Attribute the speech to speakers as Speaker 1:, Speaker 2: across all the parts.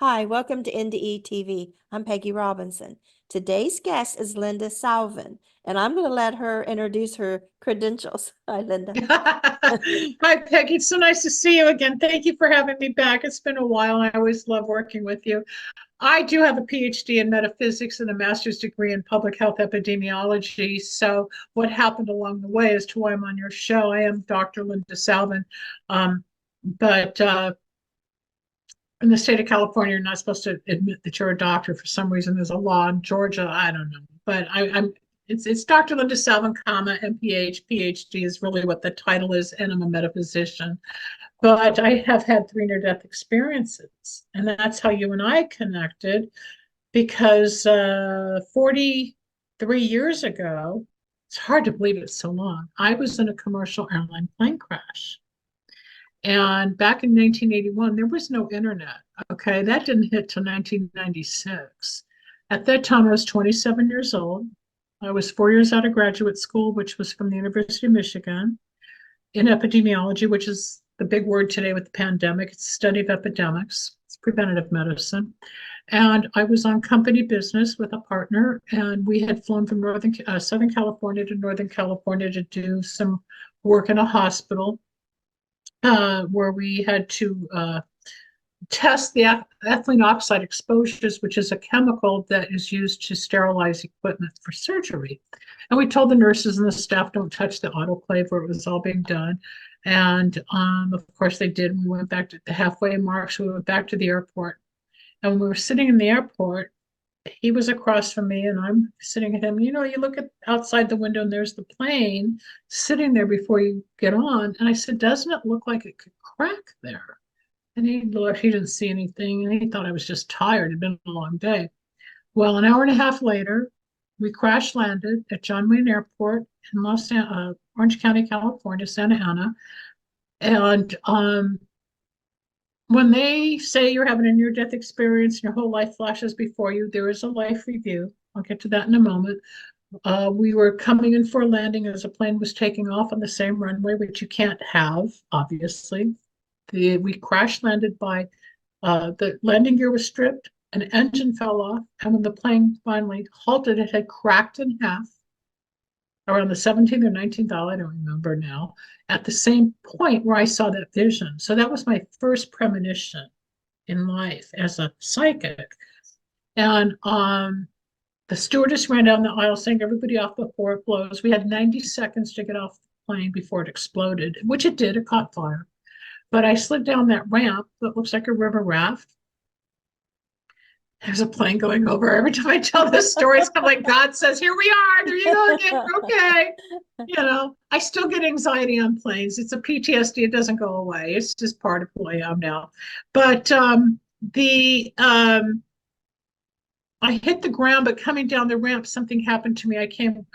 Speaker 1: Hi, welcome to NDE TV. I'm Peggy Robinson. Today's guest is Linda Salvin, and I'm going to let her introduce her credentials. Hi, Linda.
Speaker 2: Hi, Peggy. It's so nice to see you again. Thank you for having me back. It's been a while. I always love working with you. I do have a PhD in metaphysics and a master's degree in public health epidemiology. So, what happened along the way as to why I'm on your show? I am Dr. Linda Salvin, but in the state of California, you're not supposed to admit that you're a doctor for some reason. There's a law in Georgia. I don't know, but I'm it's Dr. Linda Salvin, comma MPH. PhD is really what the title is, and I'm a metaphysician. But I have had three near-death experiences, and that's how you and I connected. Because 43 years ago, it's hard to believe it's so long. I was in a commercial airline plane crash. And back in 1981, there was no internet. Okay, that didn't hit till 1996. At that time, I was 27 years old. I was 4 years out of graduate school, which was from the University of Michigan, in epidemiology, which is the big word today with the pandemic. It's the study of epidemics, it's preventative medicine. And I was on company business with a partner, and we had flown from Southern California to Northern California to do some work in a hospital where we had to test the ethylene oxide exposures, which is a chemical that is used to sterilize equipment for surgery. And we told the nurses and the staff, don't touch the autoclave where it was all being done. And of course they did. We went back to the halfway mark, so we went back to the airport. And when we were sitting in the airport, he was across from me and I'm sitting at him. You know, you look at outside the window and there's the plane sitting there before you get on. And I said, doesn't it look like it could crack there? And he looked, he didn't see anything, and he thought I was just tired. It'd been a long day. Well, an hour and a half later, we crash landed at John Wayne Airport in Orange County, California, Santa Ana. And when they say you're having a near-death experience and your whole life flashes before you, there is a life review. I'll get to that in a moment. We were coming in for a landing as a plane was taking off on the same runway, which you can't have, obviously. We crash landed by the landing gear was stripped, an engine fell off, and when the plane finally halted, it had cracked in half around the 17th or 19th hour, I don't remember now, at the same point where I saw that vision. So that was my first premonition in life as a psychic. And the stewardess ran down the aisle saying, everybody off before it blows. We had 90 seconds to get off the plane before it exploded, which it did. It caught fire. But I slid down that ramp that looks like a river raft. There's a plane going over. Every time I tell this story, it's kind of like God says, here we are. There you go again. Okay. You know, I still get anxiety on planes. It's a PTSD. It doesn't go away. It's just part of who I am now. But I hit the ground, but coming down the ramp, something happened to me. I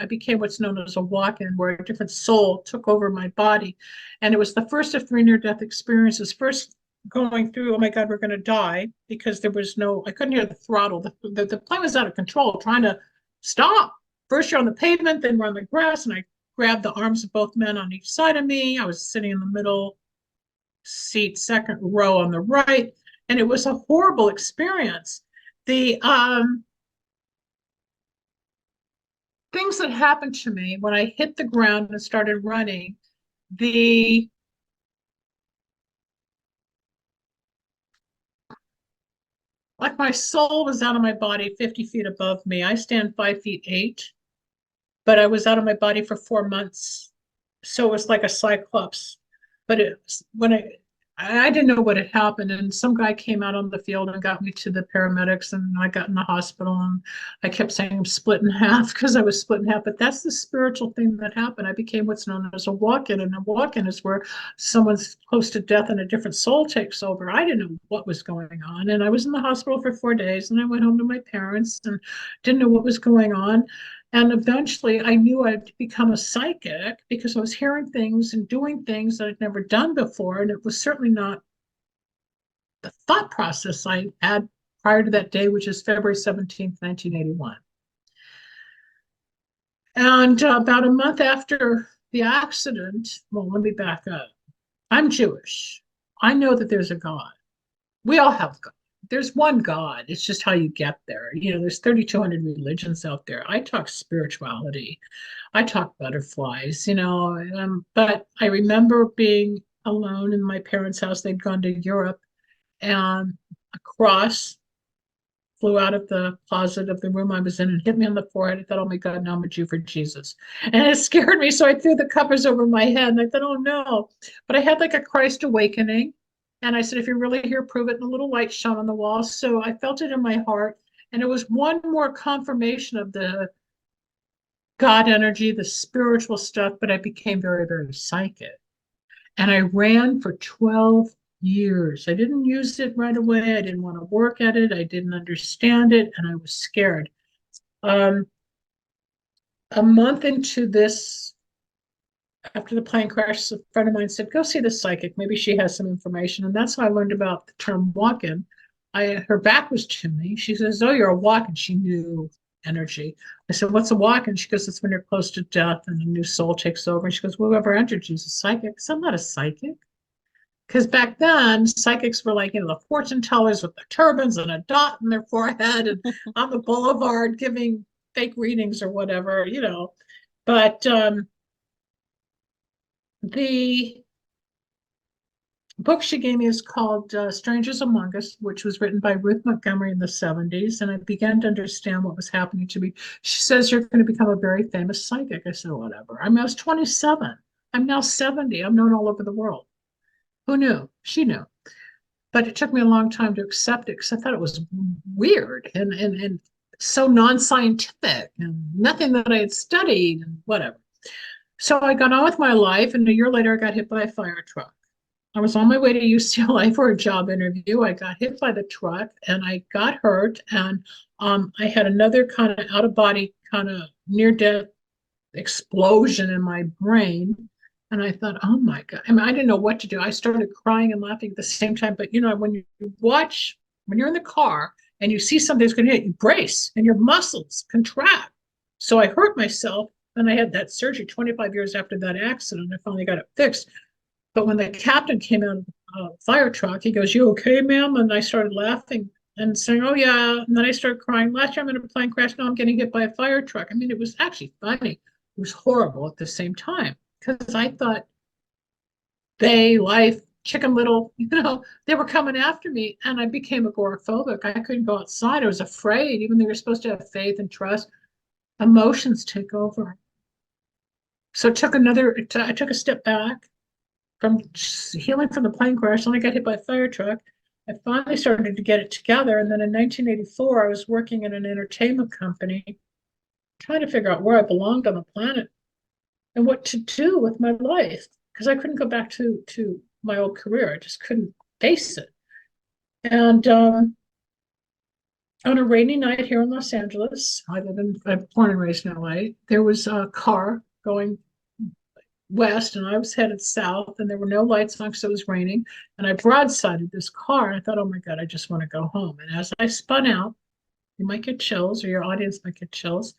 Speaker 2: became what's known as a walk-in, where a different soul took over my body. And it was the first of three near-death experiences. First going through, oh my God, we're going to die, because there was I couldn't hear the throttle. The plane was out of control, trying to stop. First you're on the pavement, then we're on the grass, and I grabbed the arms of both men on each side of me. I was sitting in the middle seat, second row on the right, and it was a horrible experience. The things that happened to me when I hit the ground and started running, like my soul was out of my body 50 feet above me. I stand 5'8", but I was out of my body for 4 months. So it was like a cyclops. But I didn't know what had happened. And some guy came out on the field and got me to the paramedics, and I got in the hospital, and I kept saying I'm split in half because I was split in half. But that's the spiritual thing that happened. I became what's known as a walk-in, and a walk-in is where someone's close to death and a different soul takes over. I didn't know what was going on. And I was in the hospital for 4 days, and I went home to my parents and didn't know what was going on. And eventually I knew I'd become a psychic because I was hearing things and doing things that I'd never done before. And it was certainly not the thought process I had prior to that day, which is February 17th, 1981. And about a month after the accident, well, let me back up. I'm Jewish. I know that there's a God. We all have God. there's one God. It's just how you get there. There's 3,200 religions out there. I talk spirituality. I talk butterflies, but I remember being alone in my parents' house. They'd gone to Europe, and a cross flew out of the closet of the room I was in and hit me on the forehead. I thought, oh my God, now I'm a Jew for Jesus. And it scared me. So I threw the covers over my head and I thought, oh no. But I had like a Christ awakening. And I said, if you're really here, prove it. And a little light shone on the wall. So I felt it in my heart. And it was one more confirmation of the God energy, the spiritual stuff. But I became very, very psychic. And I ran for 12 years. I didn't use it right away. I didn't want to work at it. I didn't understand it. And I was scared. A month into this, after the plane crash, a friend of mine said, go see the psychic. Maybe she has some information. And that's how I learned about the term walk-in. Her back was to me. She says, oh, you're a walk-in. She knew energy. I said, what's a walk-in? She goes, it's when you're close to death and a new soul takes over. And she goes, well, whoever entered you is a psychic. So I'm not a psychic. Because back then, psychics were like, the fortune tellers with the turbans and a dot in their forehead and on the boulevard giving fake readings or whatever, But the book she gave me is called Strangers Among Us, which was written by Ruth Montgomery in the 70s. And I began to understand what was happening to me. She says, you're going to become a very famous psychic. I said, whatever. I was 27. I'm now 70. I'm known all over the world. Who knew? She knew. But it took me a long time to accept it because I thought it was weird and so non-scientific and nothing that I had studied and whatever. So I got on with my life, and a year later I got hit by a fire truck. I was on my way to UCLA for a job interview. I got hit by the truck and I got hurt, and I had another kind of out-of-body kind of near-death explosion in my brain. And I thought, oh my God. I mean, I didn't know what to do. I started crying and laughing at the same time. But when you watch, when you're in the car and you see something that's going to hit, you brace and your muscles contract. So I hurt myself, and I had that surgery 25 years after that accident. I finally got it fixed. But when the captain came out of the fire truck, he goes, you okay, ma'am? And I started laughing and saying, oh yeah. And then I started crying. Last year I'm in a plane crash. Now I'm getting hit by a fire truck. I mean, it was actually funny. It was horrible at the same time. Because I thought life, Chicken Little, they were coming after me, and I became agoraphobic. I couldn't go outside. I was afraid, even though you're supposed to have faith and trust. Emotions take over. So I took a step back from healing from the plane crash. Then I got hit by a fire truck. I finally started to get it together. And then in 1984, I was working in an entertainment company, trying to figure out where I belonged on the planet and what to do with my life, because I couldn't go back to my old career. I just couldn't face it. And on a rainy night here in Los Angeles, I'm born and raised in LA, there was a car going west and I was headed south, and there were no lights on because it was raining. And I broadsided this car, and I thought, oh my God, I just want to go home. And as I spun out, you might get chills, or your audience might get chills.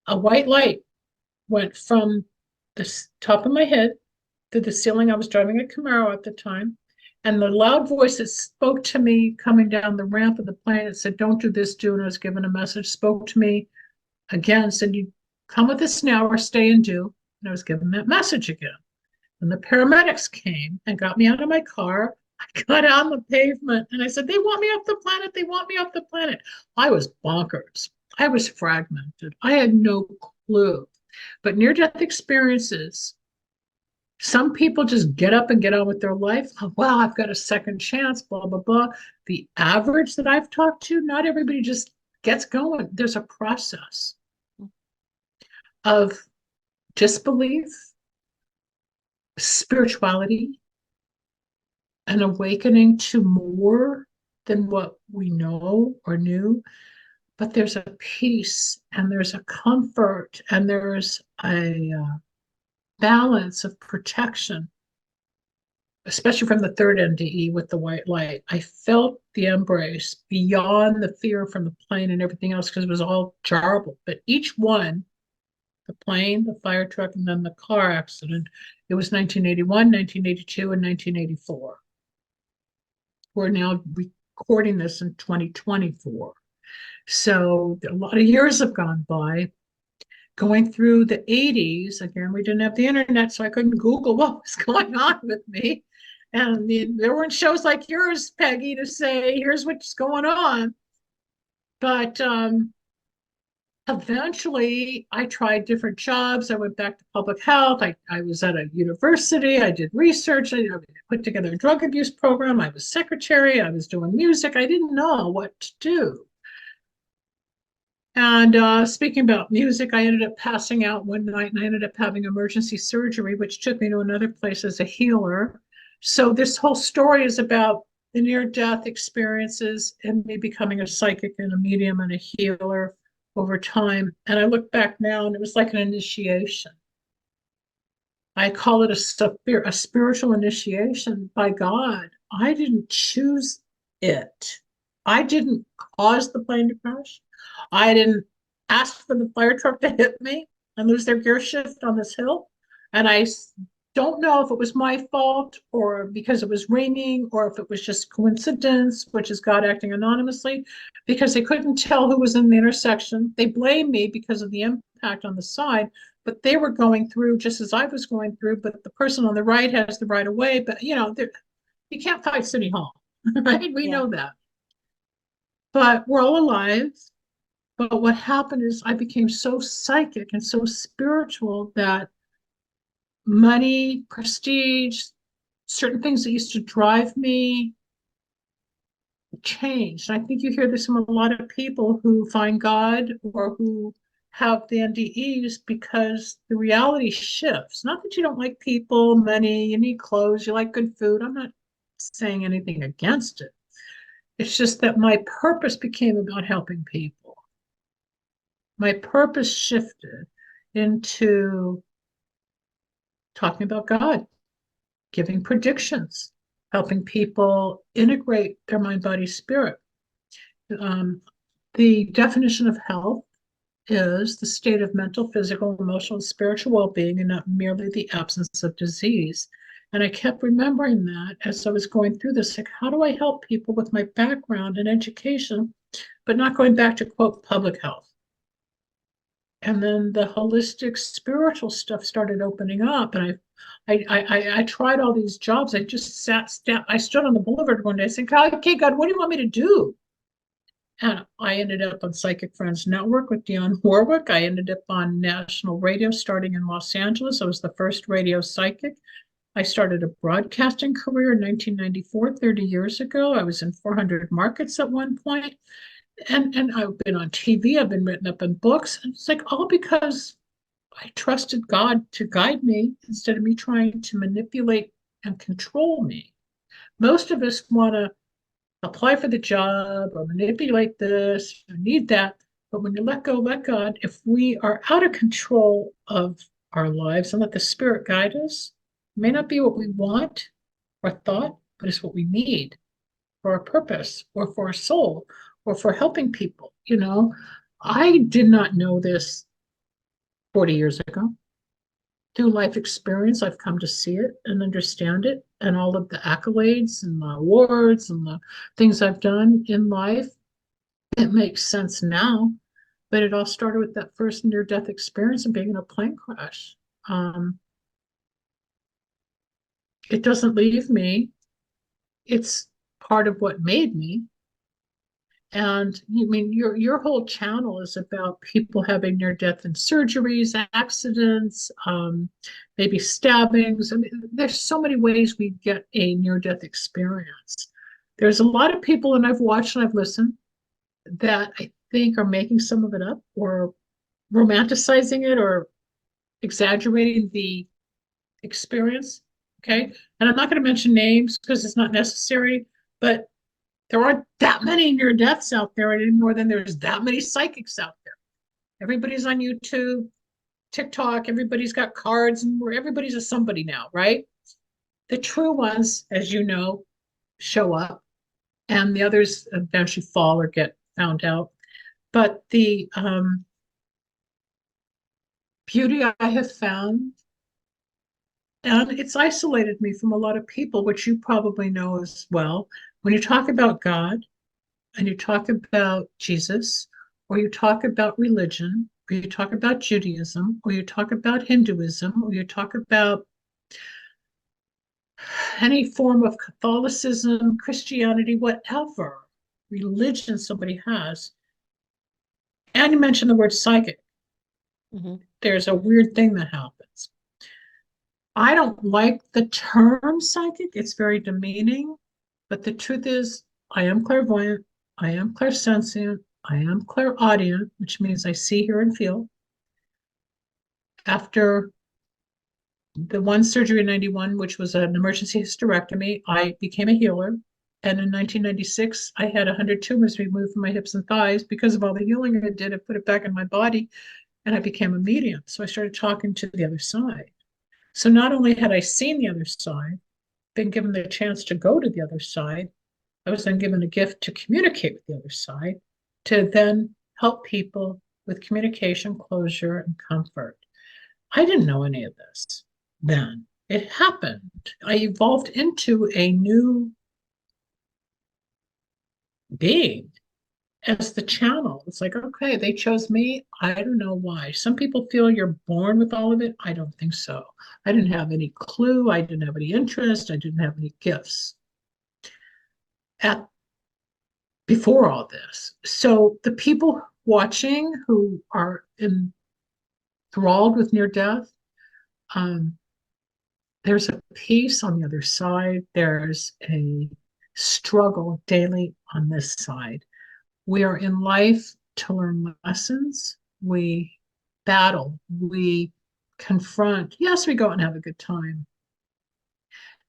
Speaker 2: A white light went from the top of my head to the ceiling. I was driving a Camaro at the time. And the loud voice that spoke to me coming down the ramp of the plane, it said, don't do this, do. And I was given a message, spoke to me again, said, you come with us now or stay and do. And I was given that message again. And the paramedics came and got me out of my car. I got on the pavement and I said, they want me off the planet. They want me off the planet. I was bonkers. I was fragmented. I had no clue. But near-death experiences, some people just get up and get on with their life. Oh, well, I've got a second chance, blah, blah, blah. The average that I've talked to, not everybody just gets going. There's a process of disbelief, spirituality, an awakening to more than what we know or knew. But there's a peace and there's a comfort and there's a balance of protection, especially from the third NDE with the white light. I felt the embrace beyond the fear from the plane and everything else, because it was all jarbled. But each one, the plane, the fire truck, and then the car accident, it was 1981, 1982, and 1984. We're now recording this in 2024. So a lot of years have gone by. Going through the 80s, again, we didn't have the internet, so I couldn't Google what was going on with me. And there weren't shows like yours, Peggy, to say, here's what's going on. But eventually, I tried different jobs. I went back to public health. I was at a university. I did research. I put together a drug abuse program. I was secretary. I was doing music. I didn't know what to do. And speaking about music, I ended up passing out one night and I ended up having emergency surgery, which took me to another place as a healer. So this whole story is about the near-death experiences and me becoming a psychic and a medium and a healer over time. And I look back now and it was like an initiation. I call it a spiritual initiation by God. I didn't choose it. I didn't cause the plane to crash. I didn't ask for the fire truck to hit me and lose their gear shift on this hill. And I don't know if it was my fault or because it was raining or if it was just coincidence, which is God acting anonymously, because they couldn't tell who was in the intersection. They blamed me because of the impact on the side, but they were going through just as I was going through, but the person on the right has the right of way. But, you can't fight City Hall, right? We know that. But we're all alive. But what happened is I became so psychic and so spiritual that money, prestige, certain things that used to drive me changed. I think you hear this from a lot of people who find God or who have the NDEs because the reality shifts. Not that you don't like people, money, you need clothes, you like good food. I'm not saying anything against it. It's just that my purpose became about helping people. My purpose shifted into talking about God, giving predictions, helping people integrate their mind, body, spirit. The definition of health is the state of mental, physical, emotional, and spiritual well-being, and not merely the absence of disease. And I kept remembering that as I was going through this, like, how do I help people with my background in education, but not going back to, quote, public health? And then the holistic spiritual stuff started opening up, and I tried all these jobs. I just I stood on the boulevard one day saying, okay, God, what do you want me to do? And I ended up on Psychic Friends Network with Dionne Warwick. I ended up on national radio starting in Los Angeles. I was the first radio psychic. I started a broadcasting career in 1994, 30 years ago. I was in 400 markets at one point. And I've been on TV, I've been written up in books. And it's like all because I trusted God to guide me instead of me trying to manipulate and control me. Most of us want to apply for the job or manipulate this or need that. But when you let go, let God, if we are out of control of our lives and let the spirit guide us, it may not be what we want or thought, but it's what we need for our purpose or for our soul or for helping people. I did not know this 40 years ago. Through life experience, I've come to see it and understand it, and all of the accolades and the awards and the things I've done in life. It makes sense now, but it all started with that first near-death experience and being in a plane crash. It doesn't leave me. It's part of what made me. And your whole channel is about people having near death and surgeries, accidents, maybe stabbings. There's so many ways we get a near death experience. There's a lot of people, and I've watched and I've listened, that I think are making some of it up or romanticizing it or exaggerating the experience. Okay. And I'm not going to mention names because it's not necessary, but there aren't that many near deaths out there any more than there's that many psychics out there. Everybody's on YouTube, TikTok, everybody's got cards, and everybody's a somebody now, right? The true ones, as you know, show up, and the others eventually fall or get found out. But the beauty I have found, and it's isolated me from a lot of people, which you probably know as well. When you talk about God and you talk about Jesus, or you talk about religion, or you talk about Judaism, or you talk about Hinduism, or you talk about any form of Catholicism, Christianity, whatever religion somebody has, and you mention the word psychic, there's a weird thing that happens. I don't like the term psychic, it's very demeaning, but the truth is, I am clairvoyant, I am clairsentient, I am clairaudient, which means I see, hear, and feel. After the one surgery in 91, which was an emergency hysterectomy, I became a healer. And in 1996, I had 100 tumors removed from my hips and thighs because of all the healing I did. I put it back in my body and I became a medium. So I started talking to the other side. So not only had I seen the other side, been given the chance to go to the other side, I was then given a gift to communicate with the other side, to then help people with communication, closure, and comfort. I didn't know any of this then. It happened. I evolved into a new being as the channel. It's like, okay, they chose me. I don't know why. Some people feel you're born with all of it. I don't think so. I didn't have any clue. I didn't have any interest. I didn't have any gifts at before all this. So the people watching who are enthralled with near death, um, there's a peace on the other side. There's a struggle daily on this side. We are in life to learn lessons. We battle. We confront. Yes, we go out and have a good time.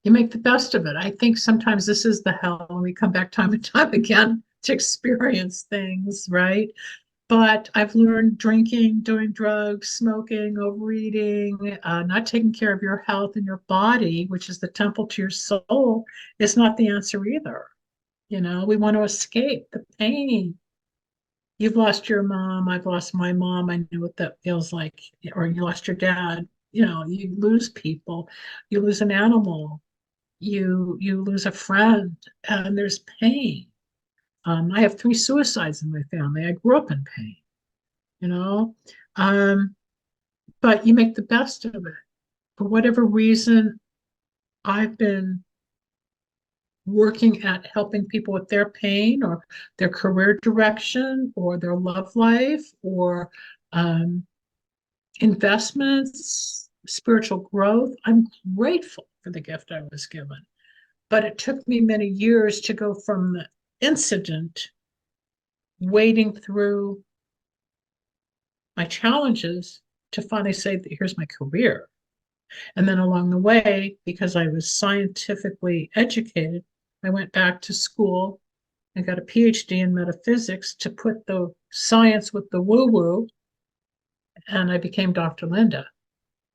Speaker 2: You make the best of it. I think sometimes this is the hell, and we come back time and time again to experience things, right? But I've learned drinking, doing drugs, smoking, overeating, not taking care of your health and your body, which is the temple to your soul, is not the answer either. You know, we want to escape the pain. You've lost your mom. I've lost my mom. I know what that feels like. Or you lost your dad. You know, you lose people. You lose an animal. You lose a friend, and there's pain. I have 3 suicides in my family. I grew up in pain, you know. But you make the best of it. For whatever reason, I've been working at helping people with their pain or their career direction or their love life or um, investments, spiritual growth. I'm grateful for the gift I was given. But it took me many years to go from the incident, wading through my challenges, to finally say that here's my career. And then along the way, because I was scientifically educated, I went back to school and got a PhD in metaphysics to put the science with the woo woo. And I became Dr. Linda,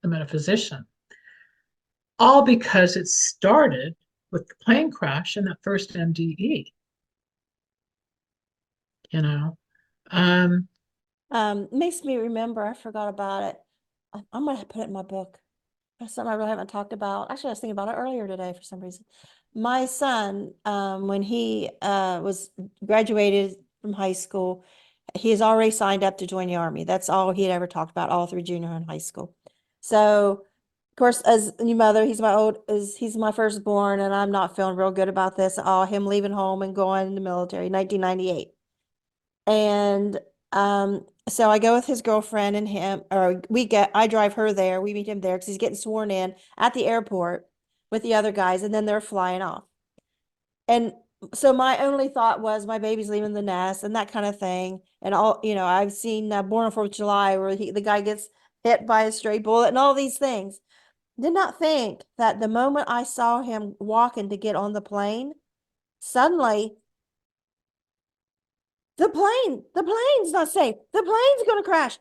Speaker 2: the metaphysician. All because it started with the plane crash and that first NDE, you know.
Speaker 1: Makes me remember, I forgot about it. I'm gonna put it in my book. That's something I really haven't talked about. Actually, I was thinking about it earlier today for some reason. My son, when he was graduated from high school, he has already signed up to join the Army. That's all he had ever talked about all through junior and high school. So, of course, as a new mother, he's my firstborn, and I'm not feeling real good about this. All him leaving home and going in the military, 1998. And so I go with his girlfriend and him, or I drive her there. We meet him there because he's getting sworn in at the airport with the other guys, and then they're flying off. And so my only thought was my baby's leaving the nest and that kind of thing. And I've seen Born on 4th of July where the guy gets hit by a stray bullet and all these things. Did not think that the moment I saw him walking to get on the plane, suddenly the plane's not safe. The plane's going to crash.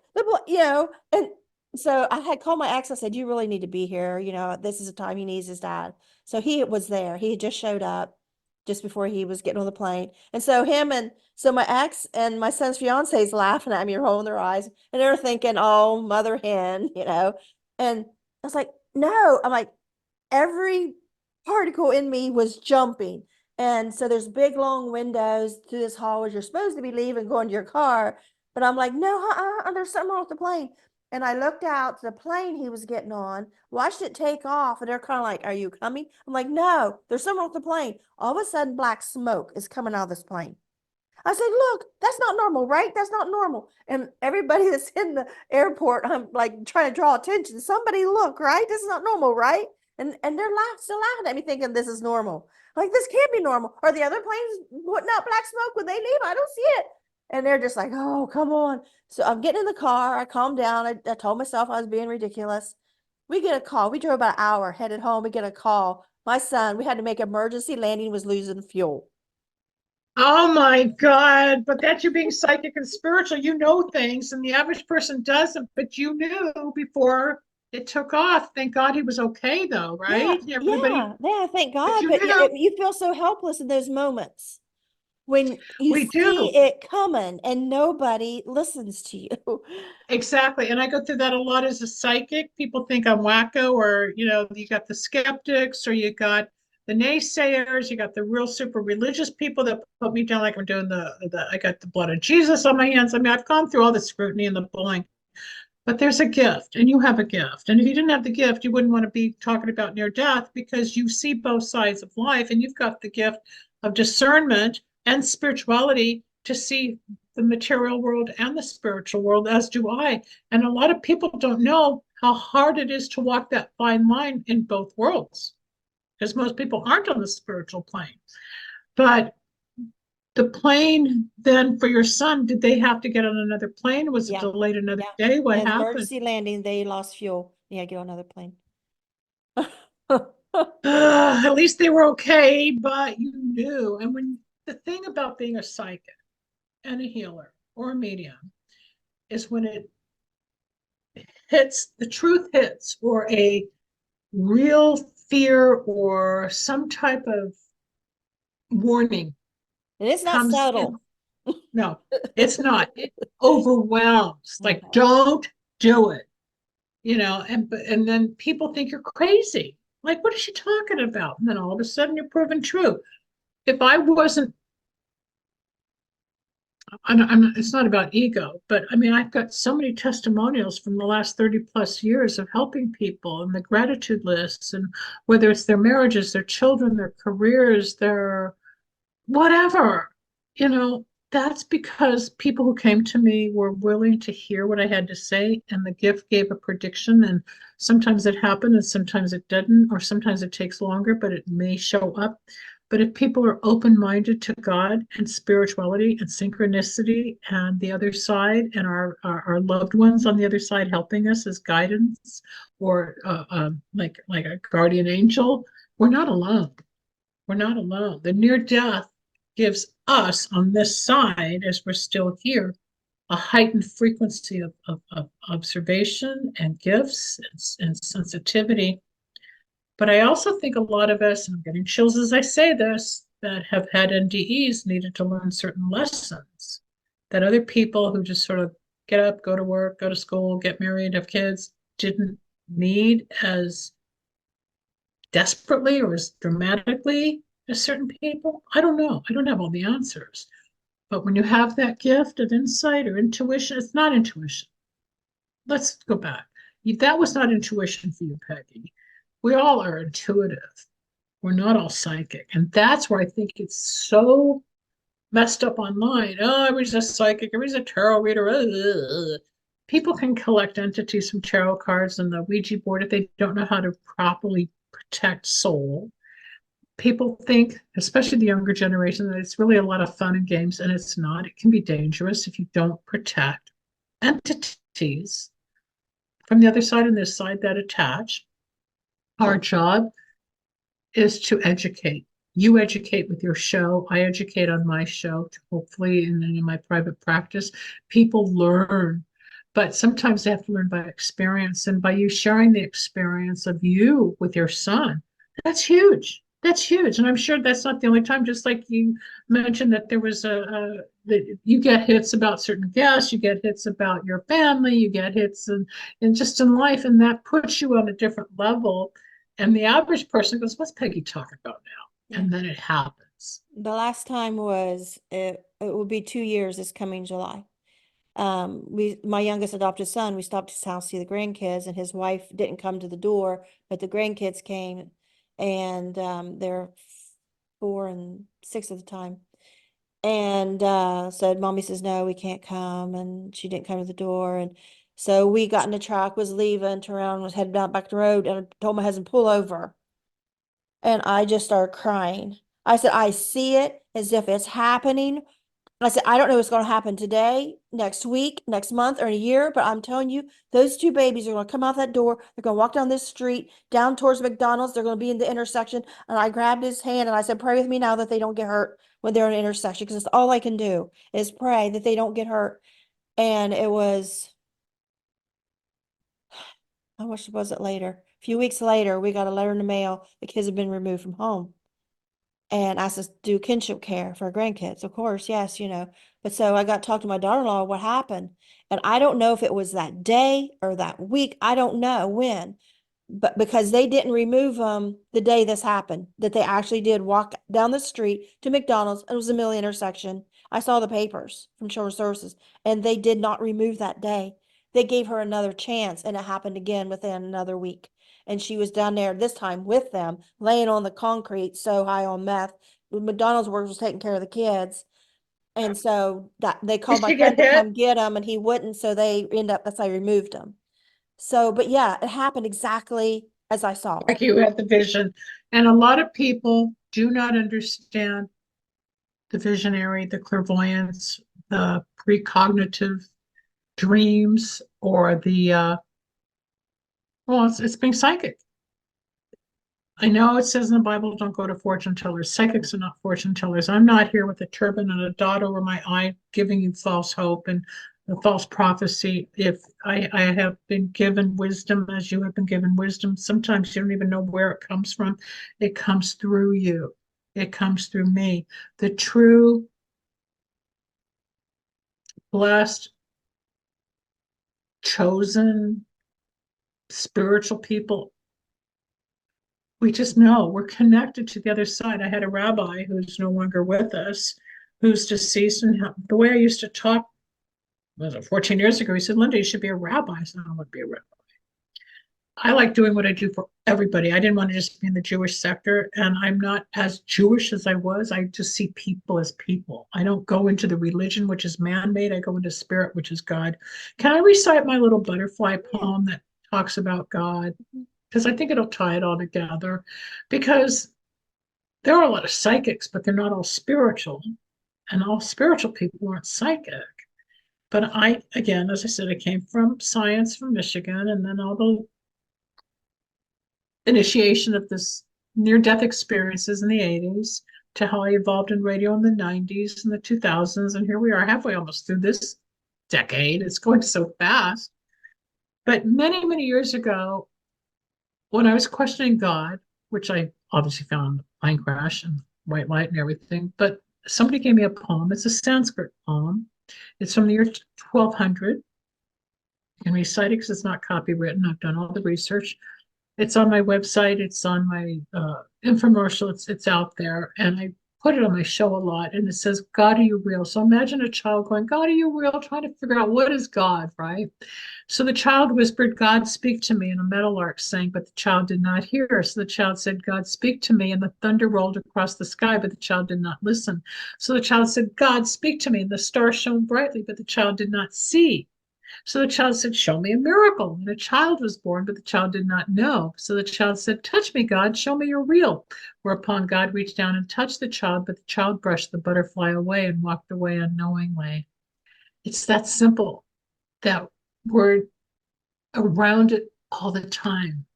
Speaker 1: And so I had called my ex. I said, you really need to be here. This is the time he needs his dad. So he was there. He had just showed up just before he was getting on the plane. And so my ex and my son's fiance is laughing at me, rolling their eyes, and they're thinking, oh, mother hen. And I was like, no, I'm like, every particle in me was jumping. And so there's big long windows through this hall as you're supposed to be leaving, going to your car. But I'm like, no, there's something wrong with the plane. And I looked out to the plane he was getting on, watched it take off, and they're kind of like, are you coming? I'm like, no, there's something wrong with the plane. All of a sudden, black smoke is coming out of this plane. I said, look, that's not normal, right? That's not normal. And everybody that's in the airport, I'm like trying to draw attention. Somebody look, right? This is not normal, right? And they're still laughing at me thinking this is normal. Like, this can't be normal. Are the other planes putting out black smoke when they leave? I don't see it. And they're just like, oh, come on. So I'm getting in the car. I calmed down. I told myself I was being ridiculous. We get a call. We drove about an hour, headed home. We get a call. My son, we had to make emergency landing, was losing fuel.
Speaker 2: Oh my God, but that's you being psychic and spiritual. You know things, and the average person doesn't, but you knew before it took off. Thank God he was okay, though,
Speaker 1: Yeah,
Speaker 2: right? Everybody,
Speaker 1: thank
Speaker 2: but
Speaker 1: God.
Speaker 2: you
Speaker 1: But yeah,
Speaker 2: knew.
Speaker 1: you feel so helpless in those moments when you
Speaker 2: We
Speaker 1: see
Speaker 2: do.
Speaker 1: it coming and nobody listens to you.
Speaker 2: Exactly. And I go through that a lot as a psychic. People think I'm wacko, or, you got the skeptics, or you got the naysayers, you got the real super religious people that put me down like I'm doing I got the blood of Jesus on my hands. I mean, I've gone through all the scrutiny and the bullying. But there's a gift, and you have a gift. And if you didn't have the gift, you wouldn't want to be talking about near death, because you see both sides of life, and you've got the gift of discernment and spirituality to see the material world and the spiritual world, as do I. And a lot of people don't know how hard it is to walk that fine line in both worlds, because most people aren't on the spiritual plane. But the plane then for your son, did they have to get on another plane? Was it
Speaker 1: Yeah,
Speaker 2: delayed another
Speaker 1: yeah.
Speaker 2: day? What
Speaker 1: As
Speaker 2: happened?
Speaker 1: emergency landing, they lost fuel. Yeah, get on another plane.
Speaker 2: At least they were okay, but you knew. And when the thing about being a psychic and a healer or a medium is when it hits, the truth hits, or a real fear or some type of warning
Speaker 1: And it's not
Speaker 2: comes in.
Speaker 1: subtle.
Speaker 2: No, it's not. It overwhelms. Like,
Speaker 1: Mhm.
Speaker 2: don't do it. And then people think you're crazy. Like, what is she talking about? And then all of a sudden you're proven true. If I wasn't, it's not about ego, but I mean, I've got so many testimonials from the last 30 plus years of helping people, and the gratitude lists, and whether it's their marriages, their children, their careers, their whatever, you know, that's because people who came to me were willing to hear what I had to say, and the gift gave a prediction. And sometimes it happened, and sometimes it didn't, or sometimes it takes longer, but it may show up. But if people are open-minded to God and spirituality and synchronicity and the other side, and our loved ones on the other side helping us as guidance, or like a guardian angel, we're not alone. We're not alone. The near death gives us on this side, as we're still here, a heightened frequency of observation and gifts and sensitivity. But I also think a lot of us, and I'm getting chills as I say this, that have had NDEs needed to learn certain lessons that other people who just sort of get up, go to work, go to school, get married, have kids, didn't need as desperately or as dramatically as certain people. I don't know. I don't have all the answers. But when you have that gift of insight or intuition, it's not intuition. Let's go back. That was not intuition for you, Peggy. We all are intuitive. We're not all psychic. And that's where I think it's so messed up online. Oh, everybody's a psychic, everybody's a tarot reader. People can collect entities from tarot cards and the Ouija board if they don't know how to properly protect soul. People think, especially the younger generation, that it's really a lot of fun and games, and it's not. It can be dangerous if you don't protect entities from the other side and this side that attach. Our job is to educate. You educate with your show. I educate on my show, to hopefully, and then in my private practice, people learn. But sometimes they have to learn by experience. And by you sharing the experience of you with your son, that's huge. That's huge. And I'm sure that's not the only time, just like you mentioned that there was that you get hits about certain guests, you get hits about your family, you get hits and just in life, and that puts you on a different level. And the average person goes, what's Peggy talking about now?
Speaker 1: Yeah.
Speaker 2: And then it happens.
Speaker 1: The last time was, it will be 2 years this coming July. My youngest adopted son, we stopped at his house to see the grandkids, and his wife didn't come to the door, but the grandkids came, and they're 4 and 6 at the time. And said, Mommy says, no, we can't come. And she didn't come to the door. And so we got in the truck, was leaving, turned around, was headed down back the road, and I told my husband, pull over. And I just started crying. I said, I see it as if it's happening. I said, I don't know what's going to happen today, next week, next month, or in a year, but I'm telling you, those two babies are going to come out that door. They're going to walk down this street, down towards McDonald's. They're going to be in the intersection. And I grabbed his hand and I said, pray with me now that they don't get hurt when they're in an intersection, because it's all I can do is pray that they don't get hurt. And it was, how much was it later? A few weeks later, we got a letter in the mail. The kids have been removed from home. And asked us to do kinship care for our grandkids. Of course, yes, But so I got to talk to my daughter-in-law what happened. And I don't know if it was that day or that week. I don't know when. But because they didn't remove them the day this happened, that they actually did walk down the street to McDonald's. It was a middle intersection. I saw the papers from Children's Services, and they did not remove that day. They gave her another chance, and it happened again within another week. And she was down there this time with them, laying on the concrete, so high on meth. McDonald's workers was taking care of the kids. And so that they called
Speaker 2: Did
Speaker 1: my
Speaker 2: she
Speaker 1: friend
Speaker 2: get
Speaker 1: to
Speaker 2: hit?
Speaker 1: come get him, and he wouldn't. So that's how I removed him. So, but yeah, it happened exactly as I saw it.
Speaker 2: Like you had the vision. And a lot of people do not understand the visionary, the clairvoyance, the precognitive dreams, or it's being psychic. I know it says in the Bible, don't go to fortune tellers. Psychics are not fortune tellers. I'm not here with a turban and a dot over my eye giving you false hope and a false prophecy. If I have been given wisdom as you have been given wisdom, sometimes you don't even know where it comes from. It comes through you. It comes through me. The true, blessed, chosen, spiritual people, we just know we're connected to the other side. I had a rabbi who's no longer with us, who's deceased, and the way I used to talk was it 14 years ago. He said, Linda, you should be a rabbi. I said, I don't want to be a rabbi. I like doing what I do for everybody. I didn't want to just be in the Jewish sector, and I'm not as Jewish as I was. I just see people as people. I don't go into the religion, which is man-made. I go into spirit, which is God. Can I recite my little butterfly poem that talks about God? Because I think it'll tie it all together. Because there are a lot of psychics, but they're not all spiritual. And all spiritual people aren't psychic. But again, as I said, I came from science from Michigan, and then all the initiation of this near-death experiences in the 80s to how I evolved in radio in the 90s and the 2000s. And here we are halfway almost through this decade. It's going so fast. But many, many years ago, when I was questioning God, which I obviously found the plane crash and white light and everything, but somebody gave me a poem. It's a Sanskrit poem. It's from the year 1200. You can recite it because it's not copywritten. I've done all the research. It's on my website. It's on my infomercial. It's out there. And I put it on my show a lot. And it says, God, are you real? So imagine a child going, God, are you real? Trying to figure out what is God, right? So the child whispered, God, speak to me. And a meadowlark sang, but the child did not hear. So the child said, God, speak to me. And the thunder rolled across the sky, but the child did not listen. So the child said, God, speak to me. And the star shone brightly, but the child did not see. So the child said, show me a miracle. And a child was born, but the child did not know. So the child said, touch me, God, show me you're real. Whereupon God reached down and touched the child, but the child brushed the butterfly away and walked away unknowingly. It's that simple, that we're around it all the time.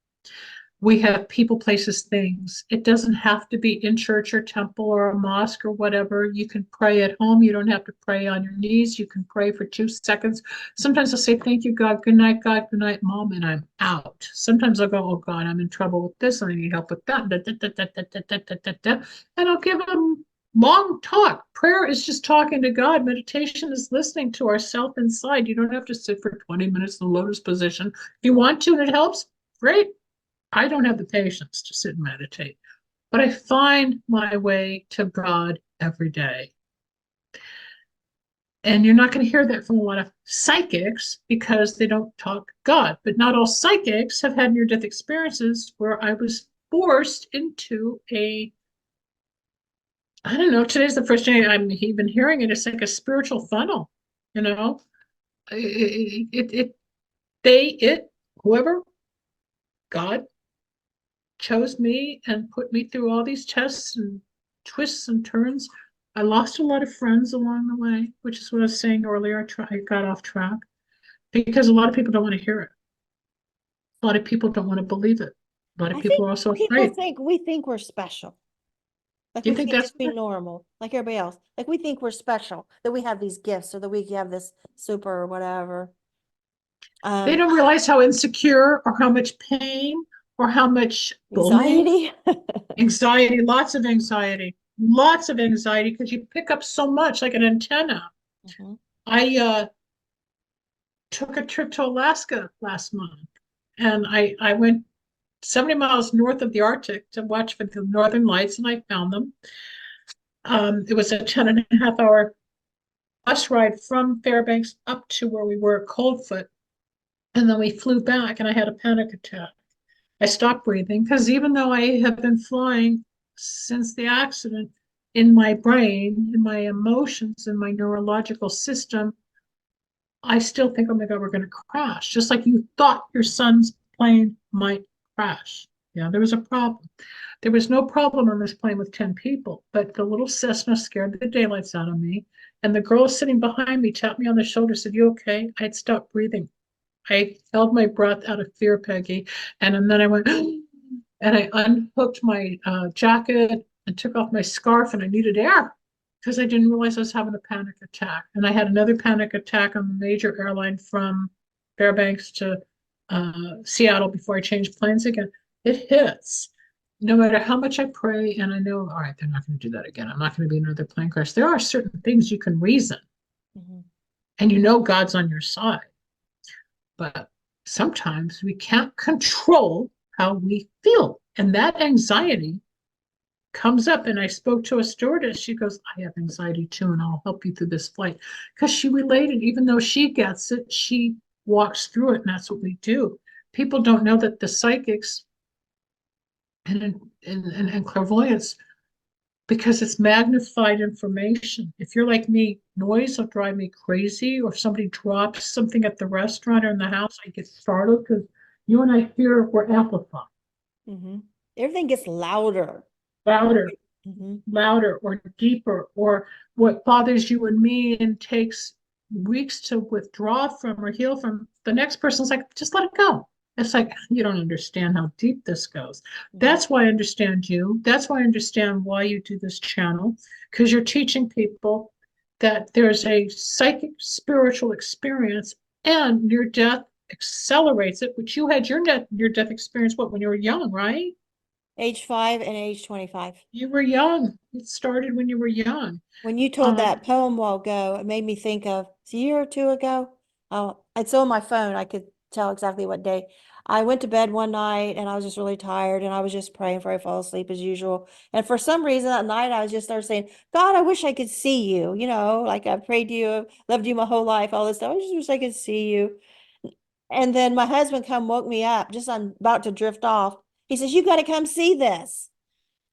Speaker 2: We have people, places, things. It doesn't have to be in church or temple or a mosque or whatever. You can pray at home. You don't have to pray on your knees. You can pray for 2 seconds. Sometimes I'll say, thank you, God. Good night, God. Good night, Mom. And I'm out. Sometimes I'll go, oh, God, I'm in trouble with this. And I need help with that. And I'll give them long talk. Prayer is just talking to God. Meditation is listening to ourself inside. You don't have to sit for 20 minutes in the lotus position. If you want to and it helps, great. I don't have the patience to sit and meditate, but I find my way to God every day. And you're not going to hear that from a lot of psychics because they don't talk God. But not all psychics have had near-death experiences where I was forced into I don't know, today's the first day I'm even hearing it. It's like a spiritual funnel, you know? Whoever, God, chose me and put me through all these tests and twists and turns. I lost a lot of friends along the way, which is what I was saying earlier. I got off track because a lot of people don't want to hear it. A lot of people don't want to believe it. A lot of
Speaker 1: I
Speaker 2: people
Speaker 1: think
Speaker 2: are also
Speaker 1: people
Speaker 2: afraid.
Speaker 1: think we think we're special. Like
Speaker 2: Do you
Speaker 1: we
Speaker 2: think
Speaker 1: can't
Speaker 2: that's
Speaker 1: just be normal like everybody else. Like we think we're special, that we have these gifts or that we have this super or whatever.
Speaker 2: they
Speaker 1: Um,
Speaker 2: don't realize how insecure or how much pain or how much bullying,
Speaker 1: Anxiety.
Speaker 2: anxiety, lots of anxiety because you pick up so much like an antenna.
Speaker 1: Mhm.
Speaker 2: I took a trip to Alaska last month and I went 70 miles north of the Arctic to watch for the northern lights and I found them. It was a 10.5 hour bus ride from Fairbanks up to where we were at Coldfoot. And then we flew back and I had a panic attack. I stopped breathing because even though I have been flying since the accident, in my brain, in my emotions, in my neurological system, I still think, oh my God, we're going to crash. Just like you thought your son's plane might crash. Yeah, there was a problem. There was no problem on this plane with 10 people, but the little Cessna scared the daylights out of me. And the girl sitting behind me tapped me on the shoulder, said, "You okay?" I had stopped breathing. I held my breath out of fear, Peggy. And then I went, and I unhooked my jacket and took off my scarf, and I needed air because I didn't realize I was having a panic attack. And I had another panic attack on the major airline from Fairbanks to Seattle before I changed planes again. It hits. No matter how much I pray, and I know, all right, they're not going to do that again. I'm not going to be another plane crash. There are certain things you can reason,
Speaker 1: Mhm.
Speaker 2: and you know God's on your side. But sometimes we can't control how we feel. And that anxiety comes up. And I spoke to a stewardess. She goes, "I have anxiety too, and I'll help you through this flight." Because she related, even though she gets it, she walks through it. And that's what we do. People don't know that the psychics and clairvoyance, because it's magnified information. If you're like me, noise will drive me crazy, or if somebody drops something at the restaurant or in the house, I get startled because you and I hear we're amplified,
Speaker 1: Mhm. Everything gets louder.
Speaker 2: louder,
Speaker 1: Mhm.
Speaker 2: louder, or deeper, or what bothers you and me and takes weeks to withdraw from or heal from. The next person's like, just let it go. It's like, you don't understand how deep this goes.
Speaker 1: Mhm.
Speaker 2: That's why I understand you. That's why I understand why you do this channel, because you're teaching people that there's a psychic spiritual experience and near death accelerates it, which you had your near death experience, what, when you were young, right?
Speaker 1: Age 5 and age 25.
Speaker 2: You were young. It started when you were young.
Speaker 1: When you told
Speaker 2: Um,
Speaker 1: that poem a while ago, it made me think of a year or two ago. It's on my phone. I could tell exactly what day. I went to bed one night and I was just really tired and I was just praying before I fall asleep as usual. And for some reason that night I was just started saying, God, I wish I could see you. You know, like I prayed to you, loved you my whole life, all this stuff. I just wish I could see you. And then my husband come woke me up, just I'm about to drift off. He says, you got to come see this.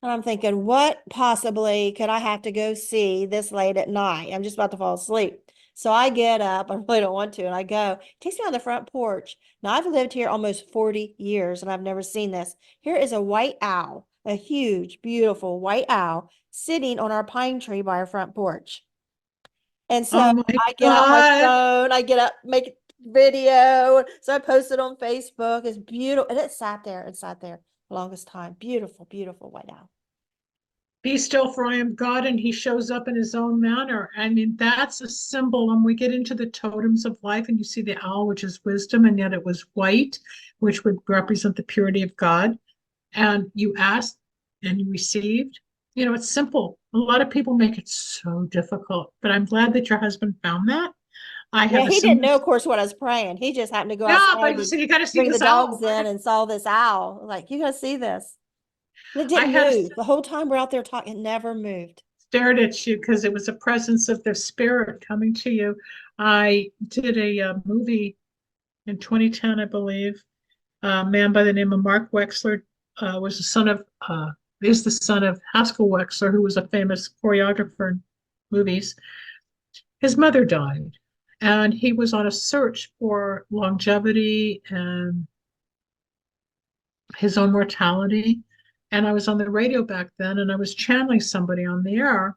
Speaker 1: And I'm thinking, what possibly could I have to go see this late at night? I'm just about to fall asleep. So I get up. I really don't want to. And I go, takes me on the front porch. Now I've lived here almost 40 years and I've never seen this. Here is a white owl, a huge, beautiful white owl sitting on our pine tree by our front porch. And so
Speaker 2: oh my
Speaker 1: I get out my
Speaker 2: God.
Speaker 1: phone, I get up, make video. So I posted on Facebook. It's beautiful. And it sat there and sat there the longest time. Beautiful, beautiful white owl.
Speaker 2: Be still, for I am God, and he shows up in his own manner. I mean, that's a symbol. When we get into the totems of life, and you see the owl, which is wisdom, and yet it was white, which would represent the purity of God. And you asked and you received. You know, it's simple. A lot of people make it so difficult, but I'm glad that your husband found that. I
Speaker 1: Yeah,
Speaker 2: have a
Speaker 1: he didn't
Speaker 2: similar.
Speaker 1: know, of course, what I was praying. He just happened to go
Speaker 2: Yeah, but
Speaker 1: outside
Speaker 2: he
Speaker 1: to
Speaker 2: said, "You got to see
Speaker 1: bring the
Speaker 2: this
Speaker 1: dogs
Speaker 2: owl."
Speaker 1: in and saw this owl. Like, you gotta see this. And it
Speaker 2: I
Speaker 1: didn't
Speaker 2: had a
Speaker 1: move. The whole time we're out there talking, it never moved.
Speaker 2: stared at you because it was a presence of the spirit coming to you. I did a movie in 2010, I believe. A man by the name of Mark Wexler was the son of is the son of Haskell Wexler, who was a famous choreographer in movies. His mother died, and he was on a search for longevity and his own mortality. And I was on the radio back then, and I was channeling somebody on the air.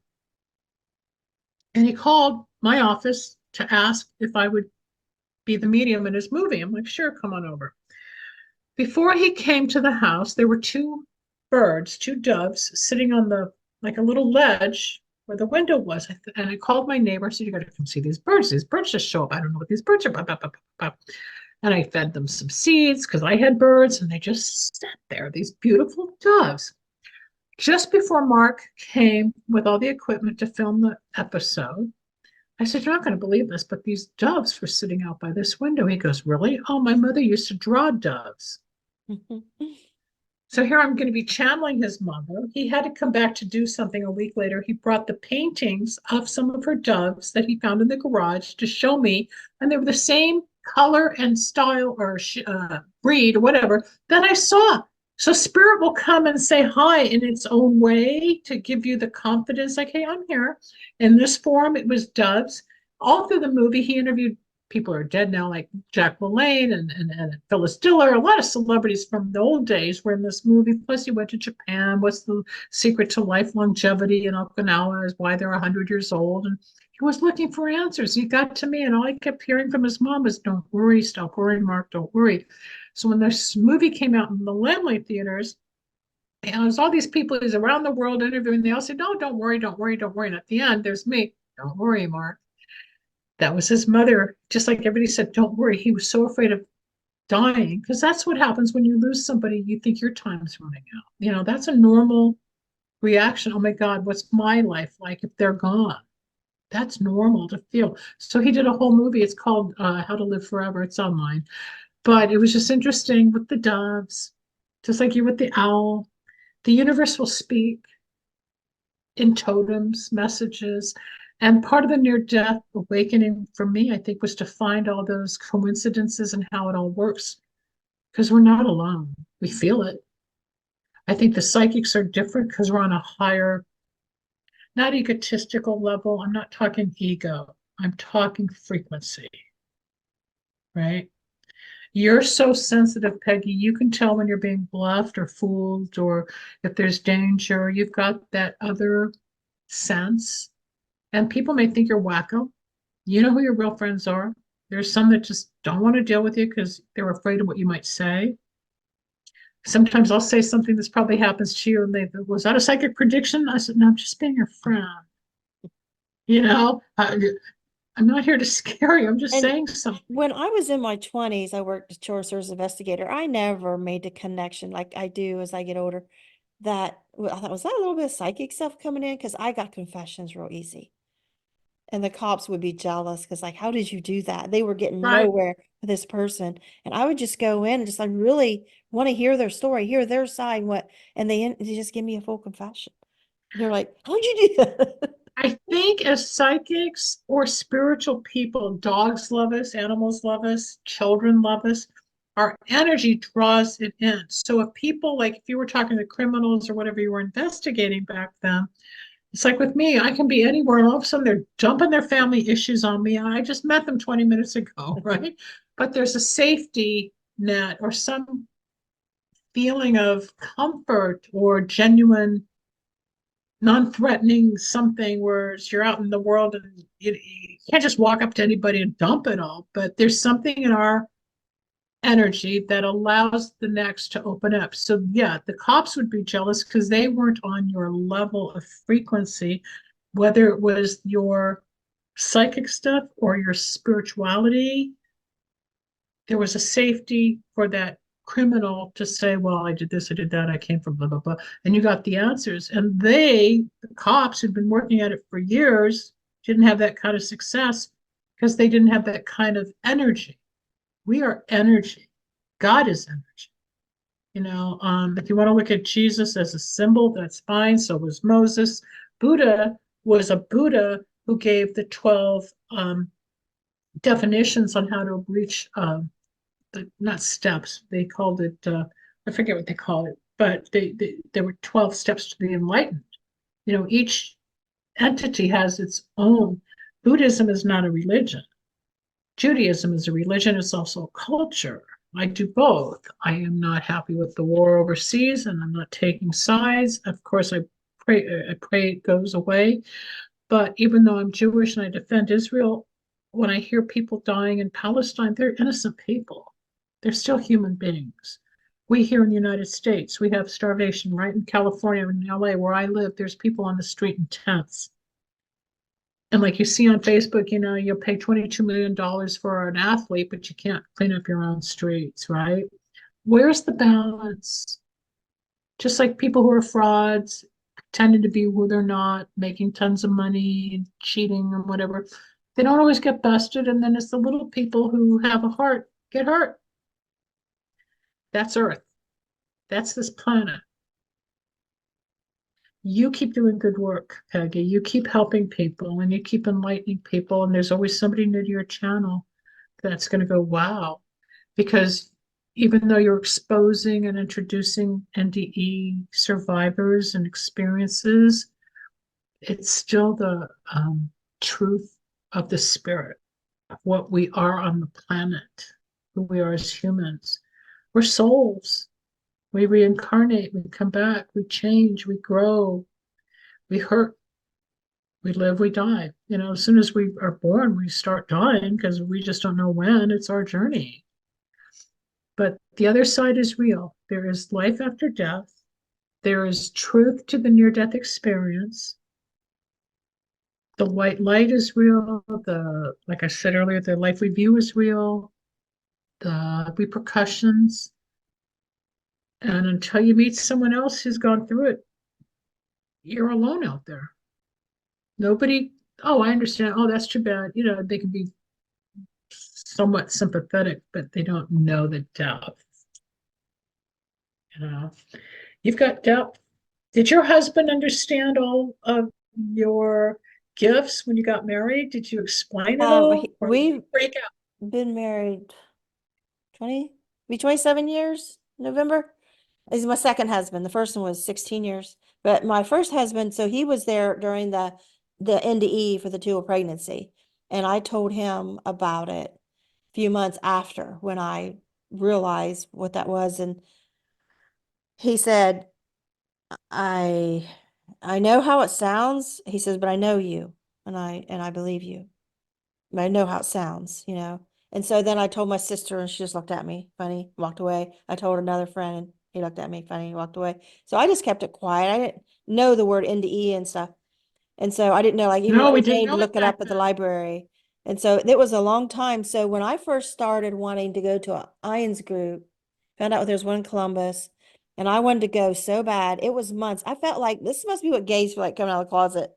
Speaker 2: And he called my office to ask if I would be the medium in his movie. I'm like, sure, come on over. Before he came to the house, there were two birds, two doves, sitting on the like a little ledge where the window was. And I called my neighbor. I said, you got to come see these birds. These birds just show up. I don't know what these birds are. Blah, blah, blah, blah, blah. And I fed them some seeds because I had birds, and they just sat there, these beautiful doves. Just before Mark came with all the equipment to film the episode, I said, you're not going to believe this, but these doves were sitting out by this window. He goes, really? Oh, my mother used to draw doves. So here I'm going to be channeling his mother. He had to come back to do something a week later. He brought the paintings of some of her doves that he found in the garage to show me, and they were the same color and style or breed or whatever that I saw. So spirit will come and say hi in its own way to give you the confidence, like, hey, I'm here. In this form, it was doves. All through the movie, he interviewed people who are dead now, like Jack LaLanne and Phyllis Diller. A lot of celebrities from the old days were in this movie. Plus, he went to Japan. What's the secret to life longevity in Okinawa is why they're 100 years old. And he was looking for answers. He got to me, and all I kept hearing from his mom was, don't worry, stop worrying, Mark, don't worry. So when this movie came out in the Lamley theaters, and there's all these people who's around the world interviewing, they all said, no, don't worry, don't worry, don't worry. And at the end, there's me. Don't worry, Mark. That was his mother. Just like everybody said, don't worry. He was so afraid of dying, because that's what happens when you lose somebody. You think your time's running out. You know, that's a normal reaction. Oh my God, what's my life like if they're gone? That's normal to feel. So he did a whole movie. It's called How to Live Forever. It's online. But it was just interesting with the doves, just like you with the owl. The universe will speak in totems, messages. And part of the near death awakening for me, I think, was to find all those coincidences and how it all works, because we're not alone. We feel it. I think the psychics are different because we're on a higher, not egotistical level. I'm not talking ego, I'm talking frequency, right? You're so sensitive, Peggy. You can tell when you're being bluffed or fooled, or if there's danger. You've got that other sense. And people may think you're wacko. You know who your real friends are. There's some that just don't want to deal with you because they're afraid of what you might say. Sometimes I'll say something that's probably happens to you, and they, was that a psychic prediction? I said, no, I'm just being your friend. You know, I'm not here to scare you. I'm just
Speaker 1: And
Speaker 2: saying something.
Speaker 1: when I was in my 20s, I worked as children's service investigator. I never made the connection like I do as I get older. That I thought, was that a little bit of psychic stuff coming in? Because I got confessions real easy. And the cops would be jealous because, like, how did you do that? They were getting
Speaker 2: Right.
Speaker 1: nowhere with this person. And I would just go in and just, I really want to hear their story, hear their side, and they just give me a full confession. They're like, how'd you do that?
Speaker 2: I think as psychics or spiritual people, dogs love us, animals love us, children love us. Our energy draws it in. So if people, like if you were talking to criminals or whatever you were investigating back then, it's like with me, I can be anywhere and all of a sudden they're dumping their family issues on me. I just met them 20 minutes ago, right? But there's a safety net or some feeling of comfort or genuine non-threatening something where you're out in the world and you can't just walk up to anybody and dump it all, but there's something in our energy that allows the next to open up. So yeah, the cops would be jealous because they weren't on your level of frequency, whether it was your psychic stuff or your spirituality. There was a safety for that criminal to say, well, I did this, I did that, I came from blah, blah, blah. And you got the answers. And the cops who'd been working at it for years, didn't have that kind of success because they didn't have that kind of energy. We are energy. God is energy. If you want to look at Jesus as a symbol, that's fine. So was Moses. Buddha was a Buddha who gave the 12 definitions on how to reach not steps. They called it, I forget what they call it, but there were 12 steps to be enlightened. Each entity has its own. Buddhism is not a religion. Judaism is a religion, it's also a culture. I do both. I am not happy with the war overseas and I'm not taking sides. Of course, I pray it goes away. But even though I'm Jewish and I defend Israel, when I hear people dying in Palestine, they're innocent people. They're still human beings. We here in the United States, we have starvation right in California and in LA where I live. There's people on the street in tents. And like you see on Facebook, you'll pay $22 million for an athlete, but you can't clean up your own streets, right? Where's the balance? Just like people who are frauds, pretending to be who they're not, making tons of money, cheating or whatever, they don't always get busted. And then it's the little people who have a heart get hurt. That's Earth. That's this planet. You keep doing good work, Peggy. You keep helping people and you keep enlightening people. And there's always somebody new to your channel that's going to go, wow. Because even though you're exposing and introducing NDE survivors and experiences, it's still the truth of the spirit, of what we are on the planet, who we are as humans. We're souls. We reincarnate, we come back, we change, we grow, we hurt, we live, we die. As soon as we are born, we start dying because we just don't know when. It's our journey. But the other side is real. There is life after death. There is truth to the near-death experience. The white light is real. Like I said earlier, the life review is real. The repercussions. And until you meet someone else who's gone through it, you're alone out there. Nobody, oh, I understand. Oh, that's too bad. They can be somewhat sympathetic, but they don't know the depth. You've got depth. Did your husband understand all of your gifts when you got married? Did you explain it all? Or did
Speaker 1: We've
Speaker 2: you break out?
Speaker 1: been married 27 years, November. He's my second husband. The first one was 16 years. But my first husband, so he was there during the NDE for the dual pregnancy. And I told him about it a few months after when I realized what that was. And he said, I I know how it sounds. He says, but I know you and I believe you. But I know how it sounds. And so then I told my sister and she just looked at me funny, walked away. I told another friend and he looked at me funny, walked away. So I just kept it quiet. I didn't know the word NDE and stuff. And so I didn't know, like, even
Speaker 2: No,
Speaker 1: what
Speaker 2: we
Speaker 1: it
Speaker 2: didn't
Speaker 1: came to
Speaker 2: know it
Speaker 1: look it
Speaker 2: back
Speaker 1: up at the
Speaker 2: then.
Speaker 1: library. And so it was a long time. So when I first started wanting to go to an Ions group, found out there's one in Columbus, and I wanted to go so bad. It was months. I felt like this must be what gays feel like coming out of the closet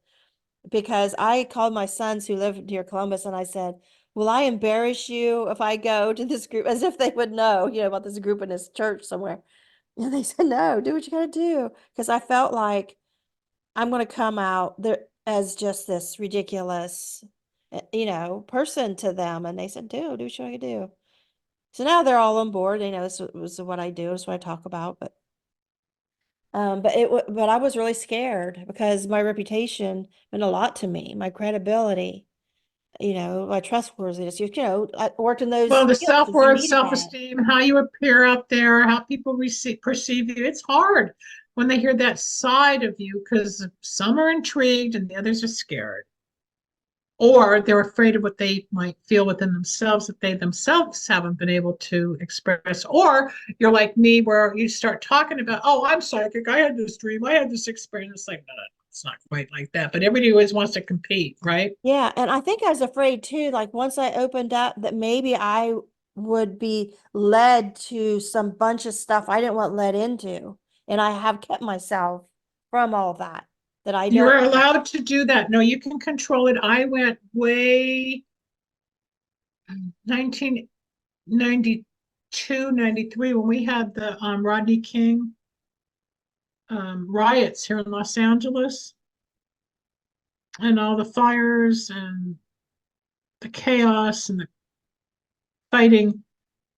Speaker 1: because I called my sons who live near Columbus and I said, will I embarrass you if I go to this group as if they would know, about this group in this church somewhere? And they said, no, do what you got to do. Because I felt like I'm going to come out there as just this ridiculous, person to them. And they said, do what you want to do. So now they're all on board. They know this was what I do. It's what I talk about. But I was really scared because my reputation meant a lot to me, my credibility, my trustworthiness. I worked in those
Speaker 2: Well, the
Speaker 1: fields as you
Speaker 2: self-worth,
Speaker 1: need that.
Speaker 2: self-esteem, how you appear out there, how people perceive you, it's hard when they hear that side of you because some are intrigued and the others are scared. Or they're afraid of what they might feel within themselves that they themselves haven't been able to express. Or you're like me, where you start talking about, oh, I'm psychic. I had this dream. I had this experience. It's like, no, it's not quite like that. But everybody always wants to compete, right?
Speaker 1: Yeah, and I think I was afraid too, like once I opened up that maybe I would be led to some bunch of stuff I didn't want led into. And I have kept myself from all that I
Speaker 2: You
Speaker 1: don't
Speaker 2: are
Speaker 1: want.
Speaker 2: allowed to do that. No, you can control it. I went way 1992. 92, 93, when we had the Rodney King riots here in Los Angeles and all the fires and the chaos and the fighting.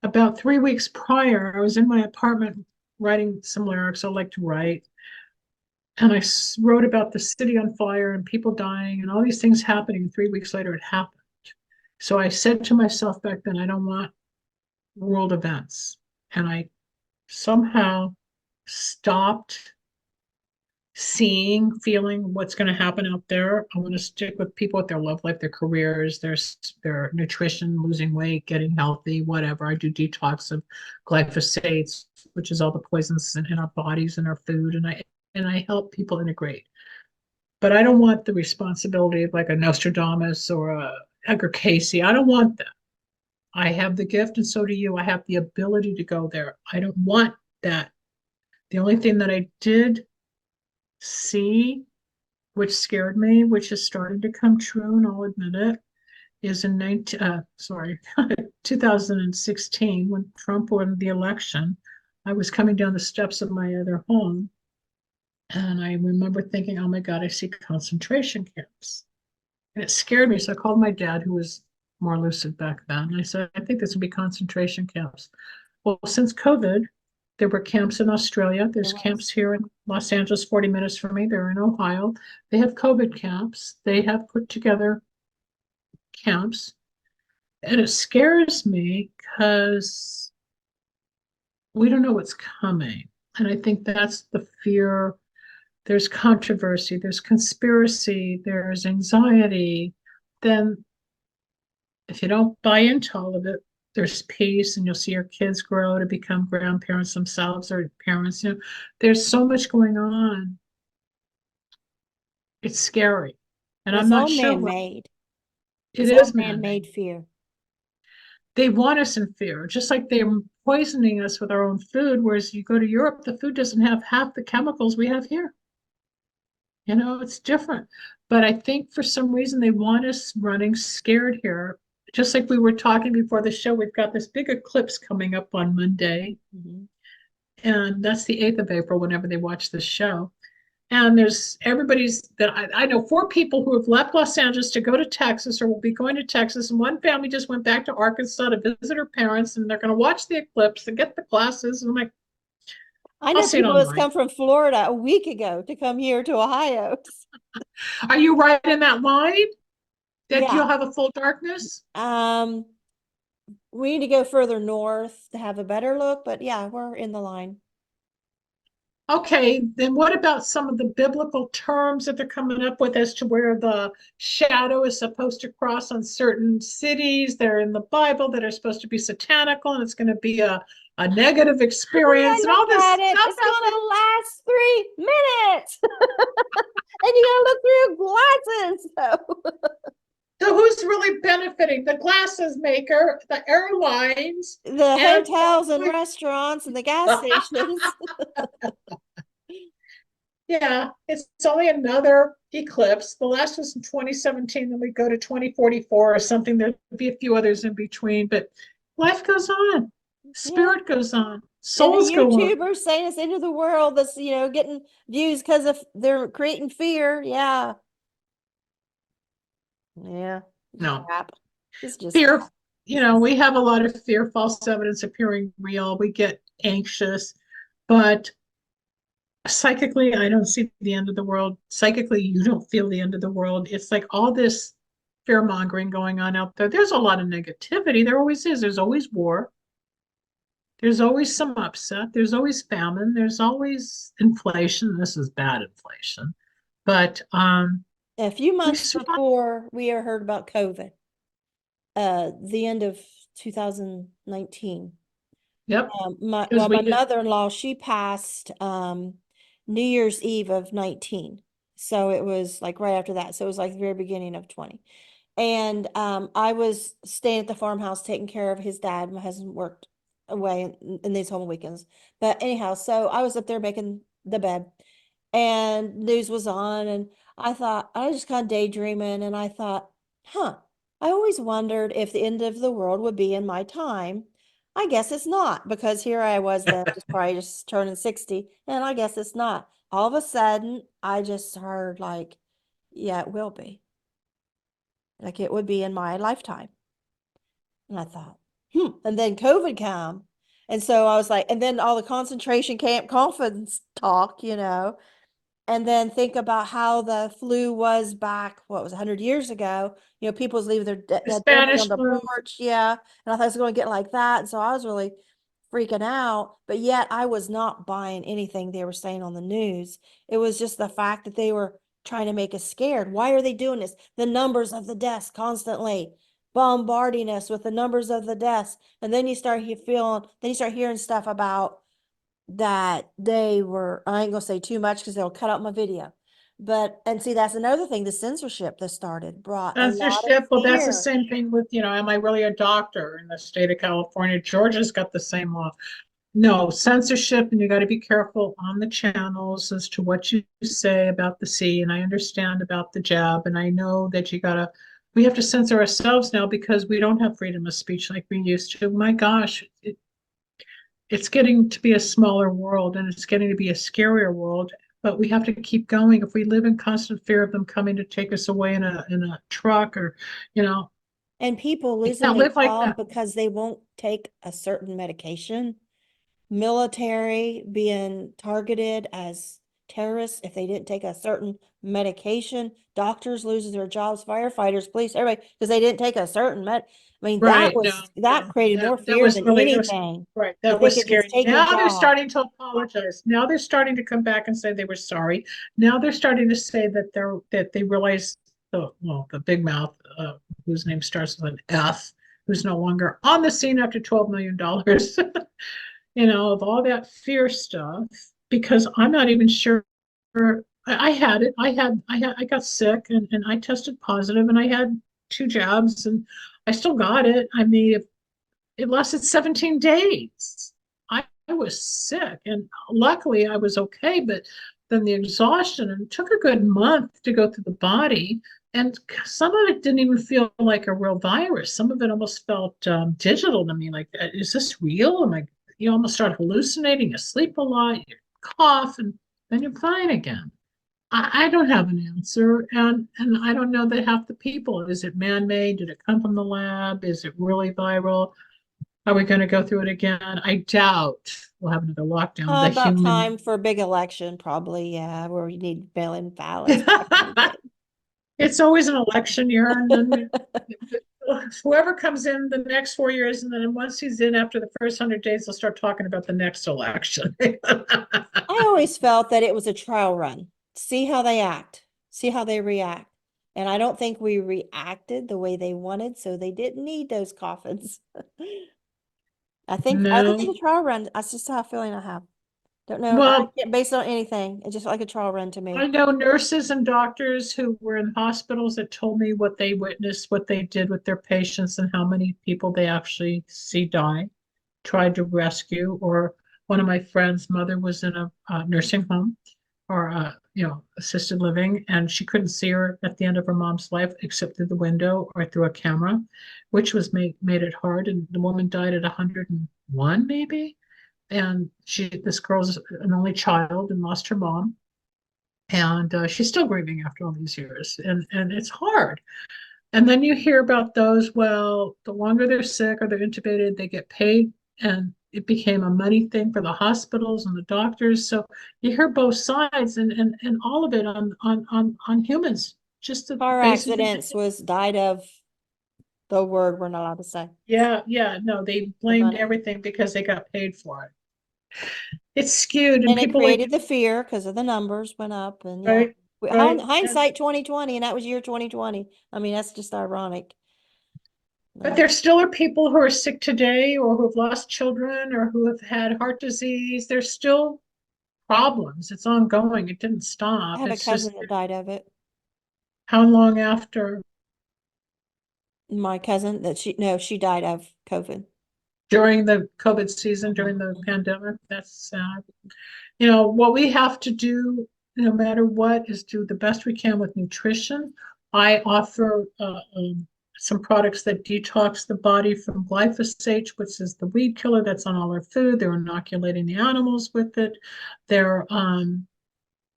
Speaker 2: About 3 weeks prior, I was in my apartment writing some lyrics. I like to write. And I wrote about the city on fire and people dying and all these things happening. And 3 weeks later, it happened. So I said to myself back then, I don't want world events. And I somehow stopped seeing, feeling what's going to happen out there. I want to stick with people with their love life, their careers, their nutrition, losing weight, getting healthy, whatever. I do detox of glyphosates, which is all the poisons in our bodies and our food, and I help people integrate. But I don't want the responsibility of like a Nostradamus or a Edgar Casey. I don't want that. I have the gift, and so do you. I have the ability to go there. I don't want that. The only thing that I did see, which scared me, which is starting to come true, and I'll admit it, is in 2016, when Trump won the election. I was coming down the steps of my other home, and I remember thinking, oh my God, I see concentration camps. And it scared me. So I called my dad, who was more lucid back then. And I said, I think this would be concentration camps. Well, since COVID, there were camps in Australia. There's camps here in Los Angeles, 40 minutes from me. They're in Ohio. They have COVID camps. They have put together camps. And it scares me because we don't know what's coming. And I think that's the fear. There's controversy, there's conspiracy, there's anxiety. Then if you don't buy into all of it, there's peace, and you'll see your kids grow to become grandparents themselves or parents. There's so much going on. It's scary. And
Speaker 1: It's
Speaker 2: I'm not
Speaker 1: all
Speaker 2: sure what
Speaker 1: man-made.
Speaker 2: it
Speaker 1: It's all
Speaker 2: is, man.
Speaker 1: man-made fear.
Speaker 2: They want us in fear, just like they're poisoning us with our own food. Whereas you go to Europe, the food doesn't have half the chemicals we have here. It's different. But I think for some reason they want us running scared here. Just like we were talking before the show, we've got this big eclipse coming up on Monday.
Speaker 1: Mm-hmm.
Speaker 2: And that's the 8th of April, whenever they watch this show. And there's I know 4 people who have left Los Angeles to go to Texas or will be going to Texas. And one family just went back to Arkansas to visit her parents, and they're going to watch the eclipse and get the glasses. And I'm like,
Speaker 1: I
Speaker 2: I'll
Speaker 1: know
Speaker 2: see it
Speaker 1: people that's
Speaker 2: online.
Speaker 1: come from Florida a week ago to come here to Ohio.
Speaker 2: Are you right in that line that you'll
Speaker 1: Yeah.
Speaker 2: have a full darkness?
Speaker 1: We need to go further north to have a better look, but yeah, we're in the line.
Speaker 2: Okay, then what about some of the biblical terms that they're coming up with as to where the shadow is supposed to cross on certain cities? They're in the Bible that are supposed to be satanical, and it's going to be a negative experience and all this
Speaker 1: At it.
Speaker 2: stuff.
Speaker 1: It's gonna last 3 minutes. And you gotta look through glasses.
Speaker 2: So who's really benefiting? The glasses maker, the airlines,
Speaker 1: The
Speaker 2: and
Speaker 1: hotels and restaurants and the gas stations.
Speaker 2: yeah, it's only another eclipse. The last was in 2017, then we go to 2044 or something. There'll be a few others in between, but life goes on. Spirit goes on.
Speaker 1: And
Speaker 2: Souls
Speaker 1: the
Speaker 2: go on.
Speaker 1: YouTubers saying it's into the world that's, getting views because of they're creating fear. Yeah. Yeah.
Speaker 2: No.
Speaker 1: Crap. It's just
Speaker 2: Fear, we have a lot of fear, false evidence appearing real. We get anxious, but psychically, I don't see the end of the world. Psychically, you don't feel the end of the world. It's like all this fear mongering going on out there. There's a lot of negativity. There always is. There's always war. There's always some upset. There's always famine. There's always inflation. This is bad inflation. But
Speaker 1: a few
Speaker 2: we
Speaker 1: months
Speaker 2: survive.
Speaker 1: before we heard about COVID, the end of 2019.
Speaker 2: Yep.
Speaker 1: My
Speaker 2: Because we did.
Speaker 1: mother-in-law, she passed New Year's Eve of 19. So it was like right after that. So it was like the very beginning of 20. And I was staying at the farmhouse taking care of his dad. My husband worked away in these home weekends. But anyhow, so I was up there making the bed and news was on, and I was just kind of daydreaming, and I thought, I always wondered if the end of the world would be in my time. I guess it's not, because here I was then, just probably just turning 60, and I guess it's not. All of a sudden, I just heard like, yeah, it will be. Like it would be in my lifetime. And I thought, And then COVID came. And so I was like, and then all the concentration camp conference talk, and then think about how the flu was back, what was 100 years ago. People was leaving their
Speaker 2: The
Speaker 1: dead family on
Speaker 2: Spanish
Speaker 1: the
Speaker 2: flu.
Speaker 1: porch. Yeah. And I thought it was going to get like that. And so I was really freaking out. But yet I was not buying anything they were saying on the news. It was just the fact that they were trying to make us scared. Why are they doing this? The numbers of the deaths constantly bombarding us with the numbers of the deaths. And then you start hearing stuff about that they were, I ain't gonna say too much because they'll cut out my video. But, and see, that's another thing, the censorship that started brought a lot of
Speaker 2: Censorship. Well, that's the
Speaker 1: fear.
Speaker 2: same thing with, am I really a doctor in the state of California? Georgia's got the same law. No, censorship, and you got to be careful on the channels as to what you say about the C. And I understand about the jab, and I know that we have to censor ourselves now because we don't have freedom of speech like we used to. My gosh, it's getting to be a smaller world, and it's getting to be a scarier world. But we have to keep going. If we live in constant fear of them coming to take us away in a truck, or you know,
Speaker 1: And people
Speaker 2: we
Speaker 1: losing
Speaker 2: can't
Speaker 1: their
Speaker 2: live like
Speaker 1: job
Speaker 2: that.
Speaker 1: because they won't take a certain medication. Military being targeted as terrorists if they didn't take a certain medication. Doctors losing their jobs, firefighters, police, everybody, because they didn't take a certain I mean,
Speaker 2: Right. No,
Speaker 1: that
Speaker 2: no,
Speaker 1: created more
Speaker 2: that
Speaker 1: fear
Speaker 2: was
Speaker 1: than
Speaker 2: really,
Speaker 1: anything.
Speaker 2: right.
Speaker 1: To
Speaker 2: That
Speaker 1: think
Speaker 2: was
Speaker 1: of just
Speaker 2: scary.
Speaker 1: taking a
Speaker 2: Now they're
Speaker 1: job.
Speaker 2: starting to apologize. Now they're starting to come back and say they were sorry. Now they're starting to say that they realize the big mouth, whose name starts with an F, who's no longer on the scene after $12 million, of all that fear stuff, because I'm not even sure. I had it. I got sick, and I tested positive, and I had two jabs, and I still got it. I mean, it lasted 17 days. I was sick, and luckily I was okay, but then the exhaustion, and it took a good month to go through the body. And some of it didn't even feel like a real virus. Some of it almost felt digital to me. Like, is this real? You almost start hallucinating. You sleep a lot, you cough, and then you're fine again. I don't have an answer, and I don't know that half the people. Is it man-made? Did it come from the lab? Is it really viral? Are we going to go through it again? I doubt we'll have another lockdown. The
Speaker 1: About
Speaker 2: human.
Speaker 1: time for a big election, probably, yeah, where you need mail-in ballots back in the
Speaker 2: It's always an election year, and then
Speaker 1: day.
Speaker 2: whoever comes in the next 4 years, and then once he's in after the first 100 days, they'll start talking about the next election.
Speaker 1: I always felt that it was a trial run. See how they act, see how they react. And I don't think we reacted the way they wanted, so they didn't need those coffins. I think
Speaker 2: No.
Speaker 1: it's a trial run. That's just how a feeling I have. Don't know. I
Speaker 2: Well,
Speaker 1: can't base it on anything. It's just like a trial run to
Speaker 2: I
Speaker 1: me.
Speaker 2: know nurses and doctors who were in hospitals that told me what they witnessed, what they did with their patients, and how many people they actually see die, tried to rescue. Or one of my friend's mother was in a nursing home, or assisted living, and she couldn't see her at the end of her mom's life except through the window or through a camera, which was made it hard. And the woman died at 101, maybe. And this girl's an only child and lost her mom, and she's still grieving after all these years, and it's hard. And then you hear about those, well, the longer they're sick or they're intubated, they get paid, and it became a money thing for the hospitals and the doctors. So you hear both sides, and all of it on humans, just the
Speaker 1: Car
Speaker 2: basic.
Speaker 1: accidents was died of the word we're not allowed to say.
Speaker 2: Yeah, yeah, no, they
Speaker 1: The
Speaker 2: blamed
Speaker 1: money.
Speaker 2: everything because they got paid for it. It's skewed, and
Speaker 1: And it
Speaker 2: people like,
Speaker 1: created the fear because of the numbers went up, and yeah.
Speaker 2: right, right. And
Speaker 1: Hindsight 2020, and that was year 2020. I mean, that's just ironic.
Speaker 2: but
Speaker 1: No.
Speaker 2: there still are people who are sick today, or who have lost children, or who have had heart disease. There's still problems. It's ongoing. It didn't
Speaker 1: I
Speaker 2: stop.
Speaker 1: have a
Speaker 2: It's just
Speaker 1: cousin that died of it.
Speaker 2: how long after?
Speaker 1: My cousin that she died of COVID.
Speaker 2: During the COVID season, during the pandemic. That's sad. What we have to do, no matter what, is do the best we can with nutrition. I offer some products that detox the body from glyphosate, which is the weed killer that's on all our food. They're inoculating the animals with it. There,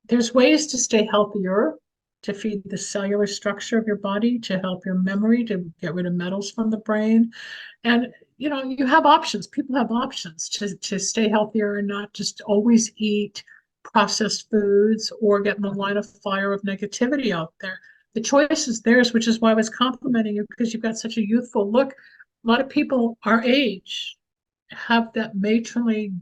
Speaker 2: there's ways to stay healthier, to feed the cellular structure of your body, to help your memory, to get rid of metals from the brain. And you have options. People have options to stay healthier and not just always eat processed foods or get in the line of fire of negativity out there. The choice is theirs, which is why I was complimenting you, because you've got such a youthful look. A lot of people our age have that matronly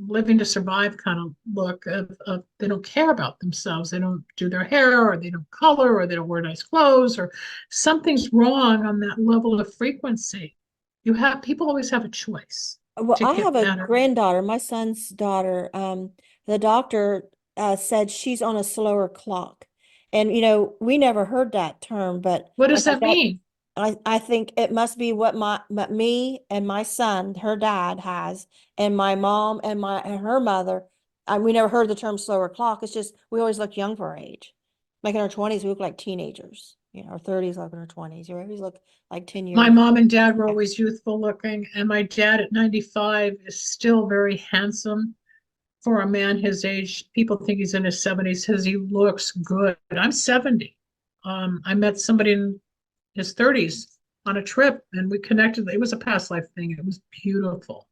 Speaker 2: living to survive kind of look of they don't care about themselves. They don't do their hair, or they don't color, or they don't wear nice clothes, or something's wrong on that level of frequency. People always have a choice
Speaker 1: Well,
Speaker 2: to
Speaker 1: I have
Speaker 2: get
Speaker 1: a
Speaker 2: better.
Speaker 1: granddaughter, my son's daughter. The doctor said she's on a slower clock. And, we never heard that term, but
Speaker 2: What
Speaker 1: I
Speaker 2: does
Speaker 1: think
Speaker 2: that mean?
Speaker 1: I think it must be what me and my son, her dad has, and my mom and her mother. We never heard the term slower clock. It's just we always look young for our age. Like in our 20s, we look like teenagers. Our 30s, like in our 20s. You always look like 10
Speaker 2: My
Speaker 1: years.
Speaker 2: mom and dad were always youthful looking, and my dad at 95 is still very handsome for a man his age. People think he's in his 70s because he looks good. I'm 70. I met somebody in his 30s on a trip, and we connected. It was a past life thing. It was beautiful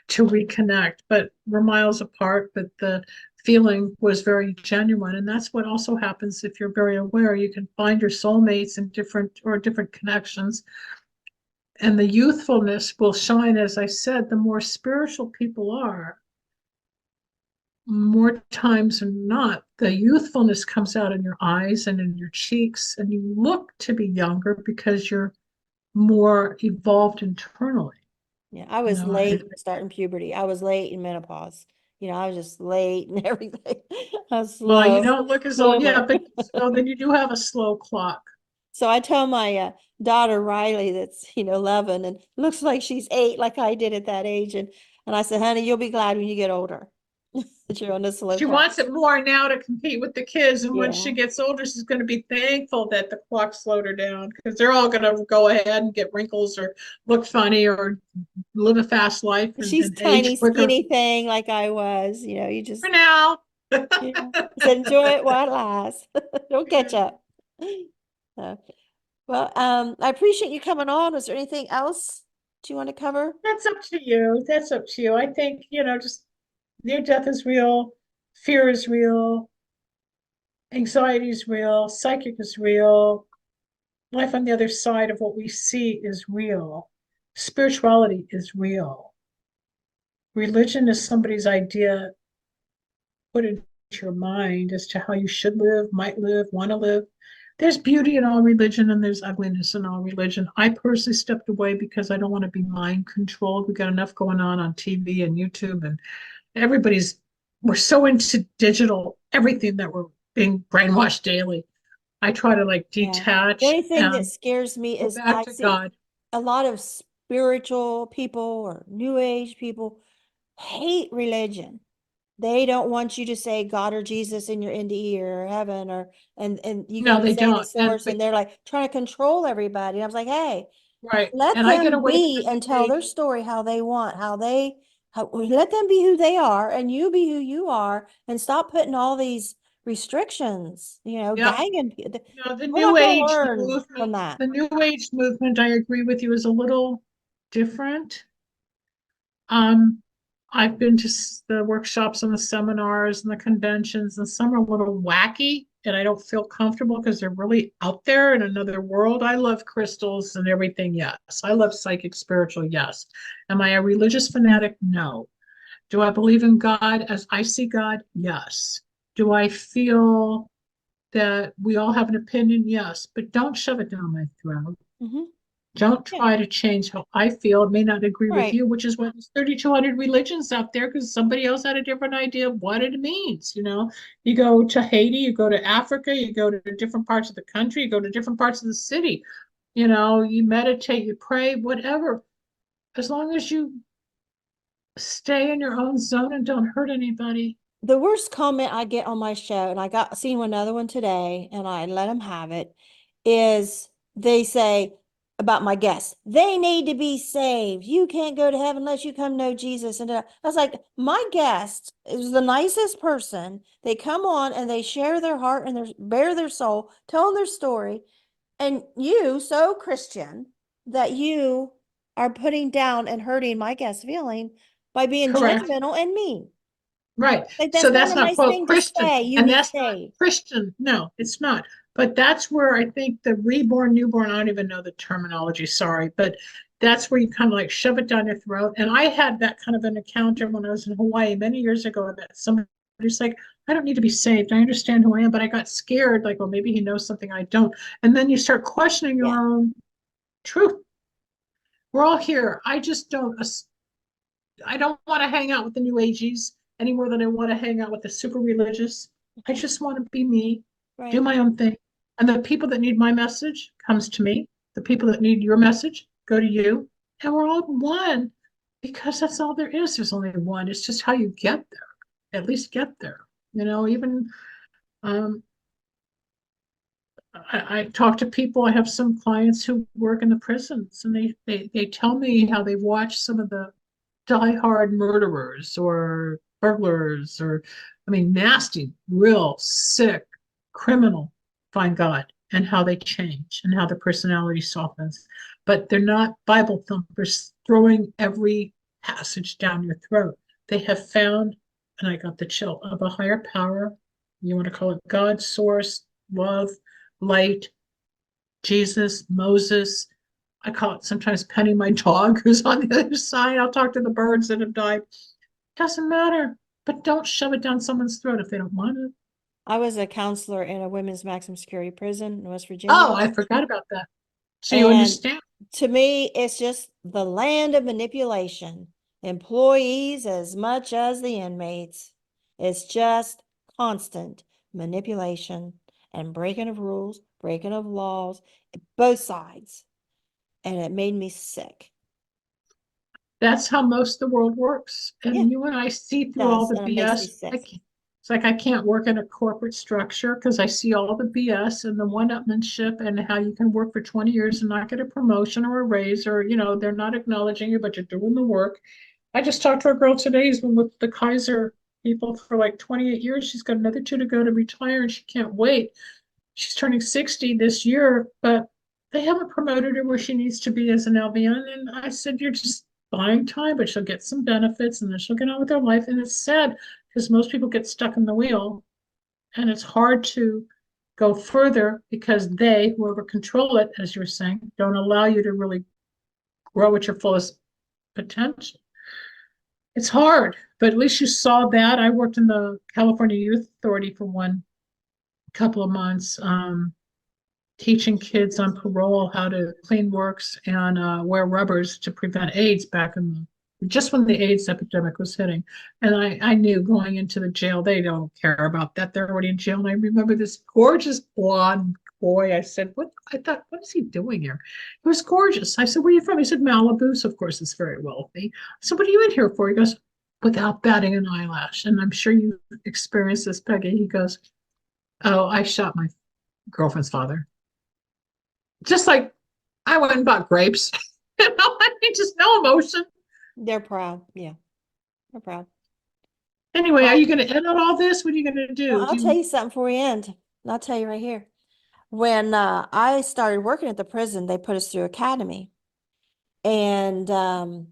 Speaker 2: to reconnect, but we're miles apart, but the feeling was very genuine. And that's what also happens if you're very aware. You can find your soulmates in different connections, and the youthfulness will shine. As I said, the more spiritual people are, more times than not, the youthfulness comes out in your eyes and in your cheeks, and you look to be younger because you're more evolved internally.
Speaker 1: Yeah, I
Speaker 2: You
Speaker 1: was
Speaker 2: know,
Speaker 1: late starting puberty. I was late in menopause. I was just late and everything. I was
Speaker 2: well, you
Speaker 1: slow,
Speaker 2: don't look as old, yeah,
Speaker 1: slower.
Speaker 2: but so then you do have a slow clock.
Speaker 1: So I tell my daughter Riley that's 11 and looks like she's 8, like I did at that age, and I said, honey, you'll be glad when you get older that you're on the slow
Speaker 2: She
Speaker 1: clock.
Speaker 2: wants it more now to compete with the kids, and when she
Speaker 1: Yeah.
Speaker 2: gets older, she's going to be thankful that the clock slowed her down, because they're all going to go ahead and get wrinkles or look funny or live a fast life
Speaker 1: She's
Speaker 2: and age
Speaker 1: tiny,
Speaker 2: quicker.
Speaker 1: skinny thing like I was. You
Speaker 2: For
Speaker 1: just,
Speaker 2: now.
Speaker 1: yeah. I said, enjoy it while it lasts. Don't catch up. So, well, I appreciate you coming on. Was there anything else do you want to cover?
Speaker 2: That's up to you. That's up to you. I think, just near death is real, fear is real, anxiety is real, psychic is real, life on the other side of what we see is real, spirituality is real. Religion is somebody's idea put into your mind as to how you should live, might live, want to live. There's beauty in all religion and there's ugliness in all religion. I personally stepped away because I don't want to be mind controlled. We got enough going on TV and YouTube, and we're so into digital everything that we're being brainwashed daily. I try to like
Speaker 1: Yeah. The
Speaker 2: detach
Speaker 1: only thing that
Speaker 2: and
Speaker 1: scares me
Speaker 2: go
Speaker 1: is
Speaker 2: back
Speaker 1: I
Speaker 2: to
Speaker 1: see
Speaker 2: God.
Speaker 1: a lot of spiritual people or new age people hate religion. They don't want you to say God or Jesus in your NDE or heaven and you got
Speaker 2: No,
Speaker 1: to
Speaker 2: they
Speaker 1: say the
Speaker 2: don't. And
Speaker 1: source, and they're like trying to control everybody. And I was like, hey,
Speaker 2: right.
Speaker 1: let
Speaker 2: And I get
Speaker 1: them
Speaker 2: away from
Speaker 1: be
Speaker 2: the
Speaker 1: and
Speaker 2: new
Speaker 1: tell their
Speaker 2: age.
Speaker 1: story how they want, let them be who they are and you be who you are and stop putting all these restrictions,
Speaker 2: Yep.
Speaker 1: ganging.
Speaker 2: The
Speaker 1: We're
Speaker 2: new
Speaker 1: not going to
Speaker 2: age
Speaker 1: learn from
Speaker 2: movement,
Speaker 1: that.
Speaker 2: I agree with you, is a little different. Um, I've been to the workshops and the seminars and the conventions, and some are a little wacky, and I don't feel comfortable because they're really out there in another world. I love crystals and everything, yes. I love psychic, spiritual, yes. Am I a religious fanatic? No. Do I believe in God as I see God? Yes. Do I feel that we all have an opinion? Yes, but don't shove it down my throat.
Speaker 1: Hmm.
Speaker 2: Don't
Speaker 1: Yeah.
Speaker 2: try to change how I feel. It may not agree with
Speaker 1: Right.
Speaker 2: you, which is why there's 3,200 religions out there, because somebody else had a different idea of what it means. You go to Haiti, you go to Africa, you go to different parts of the country, you go to different parts of the city. You meditate, you pray, whatever. As long as you stay in your own zone and don't hurt anybody.
Speaker 1: The worst comment I get on my show, and I got seen another one today, and I let them have it, is they say about my guests, they need to be saved. You can't go to heaven unless you come know Jesus. And I was like, my guest is the nicest person. They come on and they share their heart and their bare their soul, tell their story. And you, so Christian, that you are putting down and hurting my guest feeling by being
Speaker 2: Correct.
Speaker 1: judgmental and mean.
Speaker 2: Right.
Speaker 1: Like,
Speaker 2: So
Speaker 1: that's not
Speaker 2: that's
Speaker 1: a
Speaker 2: not
Speaker 1: nice
Speaker 2: quote
Speaker 1: thing to
Speaker 2: Christian,
Speaker 1: say. You
Speaker 2: and
Speaker 1: need
Speaker 2: that's not
Speaker 1: saved.
Speaker 2: Christian. No, it's not. But that's where I think the reborn, newborn, I don't even know the terminology, sorry, but that's where you kind of like shove it down your throat. And I had that kind of an encounter when I was in Hawaii many years ago that somebody's like, I don't need to be saved. I understand who I am, but I got scared, like, well, maybe he knows something I don't. And then you start questioning
Speaker 1: Yeah.
Speaker 2: your own truth. We're all here. I don't want to hang out with the new ages any more than I want to hang out with the super religious. I just want to be me, do
Speaker 1: Right.
Speaker 2: my own thing. And the people that need my message comes to me. The people that need your message go to you. And we're all one because that's all there is. There's only one. It's just how you get there. At least get there. Even um, I talk to people. I have some clients who work in the prisons, and they tell me how they watch some of the diehard murderers or burglars or, I mean, nasty, real sick criminal find God and how they change and how their personality softens. But they're not Bible thumpers throwing every passage down your throat. They have found, and I got the chill, of a higher power. You want to call it God, source, love, light, Jesus, Moses. I call it sometimes Penny, my dog, who's on the other side. I'll talk to the birds that have died. Doesn't matter, but don't shove it down someone's throat if they don't want it.
Speaker 1: I was a counselor in a women's maximum security prison in West
Speaker 2: Oh,
Speaker 1: Virginia.
Speaker 2: I forgot about that. So you
Speaker 1: And
Speaker 2: understand.
Speaker 1: to me, it's just the land of manipulation. Employees as much as the inmates. It's just constant manipulation and breaking of rules, breaking of laws, both sides. And it made me sick.
Speaker 2: That's how most of the world works.
Speaker 1: Yeah,
Speaker 2: And you and I see
Speaker 1: it
Speaker 2: through all
Speaker 1: does.
Speaker 2: the
Speaker 1: And it makes me
Speaker 2: BS.
Speaker 1: sick.
Speaker 2: It's like I can't work in a corporate structure because I see all the BS and the one-upmanship and how you can work for 20 years and not get a promotion or a raise, or they're not acknowledging you, but you're doing the work. I just talked to a girl today who's been with the Kaiser people for like 28 years. She's got another two to go to retire and she can't wait. She's turning 60 this year, but they haven't promoted her where she needs to be as an LVN. And I said, you're just buying time, but she'll get some benefits and then she'll get on with her life. And it's sad because most people get stuck in the wheel and it's hard to go further because whoever control it, as you were saying, don't allow you to really grow at your fullest potential. It's hard, but at least you saw that. I worked in the California Youth Authority for one couple of months, teaching kids on parole how to clean works and wear rubbers to prevent AIDS back in just when the AIDS epidemic was hitting. And I knew going into the jail, they don't care about that. They're already in jail. And I remember this gorgeous blonde boy. I said, what? I thought, what is he doing here? He was gorgeous. I said, where are you from? He said, Malibu. So of course it's very wealthy. So what are you in here for? He goes, without batting an eyelash. And I'm sure you experienced this, Peggy. He goes, oh, I shot my girlfriend's father. Just like I went and bought grapes. I mean, just no emotion.
Speaker 1: They're proud. Yeah, they're proud.
Speaker 2: Anyway, are
Speaker 1: Well,
Speaker 2: you going to edit all this? What are you going to
Speaker 1: well,
Speaker 2: do?
Speaker 1: I'll tell you something before we end. I'll tell you right here. When I started working at the prison, they put us through academy. And and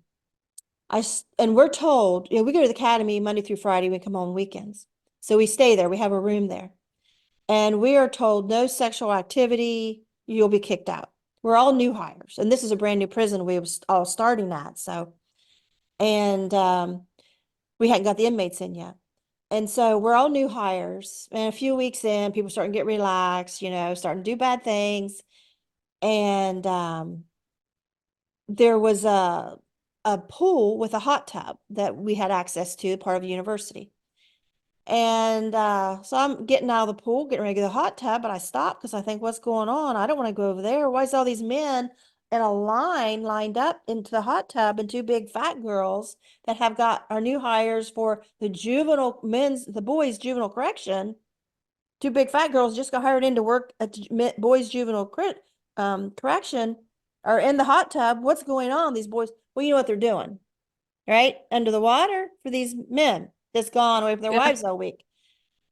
Speaker 1: we're told, we go to the academy Monday through Friday, we come home weekends. So we stay there, we have a room there. And we are told no sexual activity, you'll be kicked out. We're all new hires. And this is a brand new prison we was all starting at. So, and we hadn't got the inmates in yet. And so we're all new hires. And a few weeks in, people starting to get relaxed, starting to do bad things. And there was a pool with a hot tub that we had access to, part of the university. And so I'm getting out of the pool, getting ready to go to the hot tub, but I stopped because I think, what's going on? I don't want to go over there. Why is all these men in a line lined up into the hot tub and two big fat girls that have got our new hires for the boys juvenile correction? Two big fat girls just got hired in to work at the boys juvenile correction are in the hot tub. What's going on? These boys, well, you know what they're doing, right? Under the water for these men that's gone away from their
Speaker 2: Yeah.
Speaker 1: wives all week.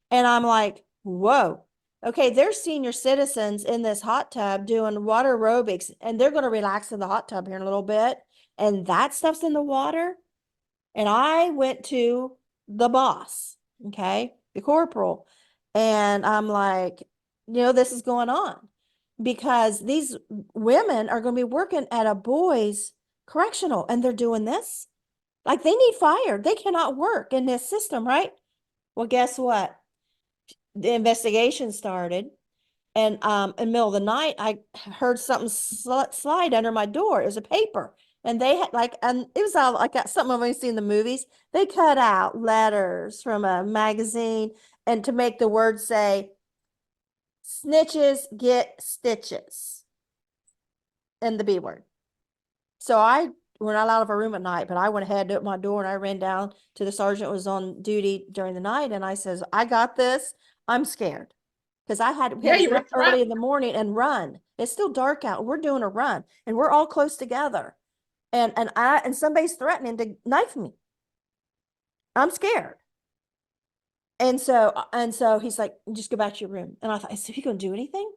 Speaker 1: And I'm like, whoa. Okay, they're senior citizens in this hot tub doing water aerobics, and they're going to relax in the hot tub here in a little bit. And that stuff's in the water. And I went to the boss, okay, the corporal, and I'm like, this is going on because these women are going to be working at a boys' correctional and they're doing this. Like they need fired. They cannot work in this system, right? Well, guess what? The investigation started. And in the middle of the night, I heard something slide under my door. It was a paper. And they had and it was all like that, something I've only seen in the movies. They cut out letters from a magazine and to make the word say, snitches get stitches, and the B word. So we're not out of our room at night, but I went ahead, opened my door, and I ran down to the sergeant who was on duty during the night. And I says, I got this. I'm scared. Because we
Speaker 2: Yeah,
Speaker 1: had to
Speaker 2: you
Speaker 1: get
Speaker 2: were
Speaker 1: up early
Speaker 2: threatened.
Speaker 1: in the morning and run. It's still dark out. We're doing a run and we're all close together. And somebody's threatening to knife me. I'm scared. And so he's like, just go back to your room. And I thought, is he gonna do anything?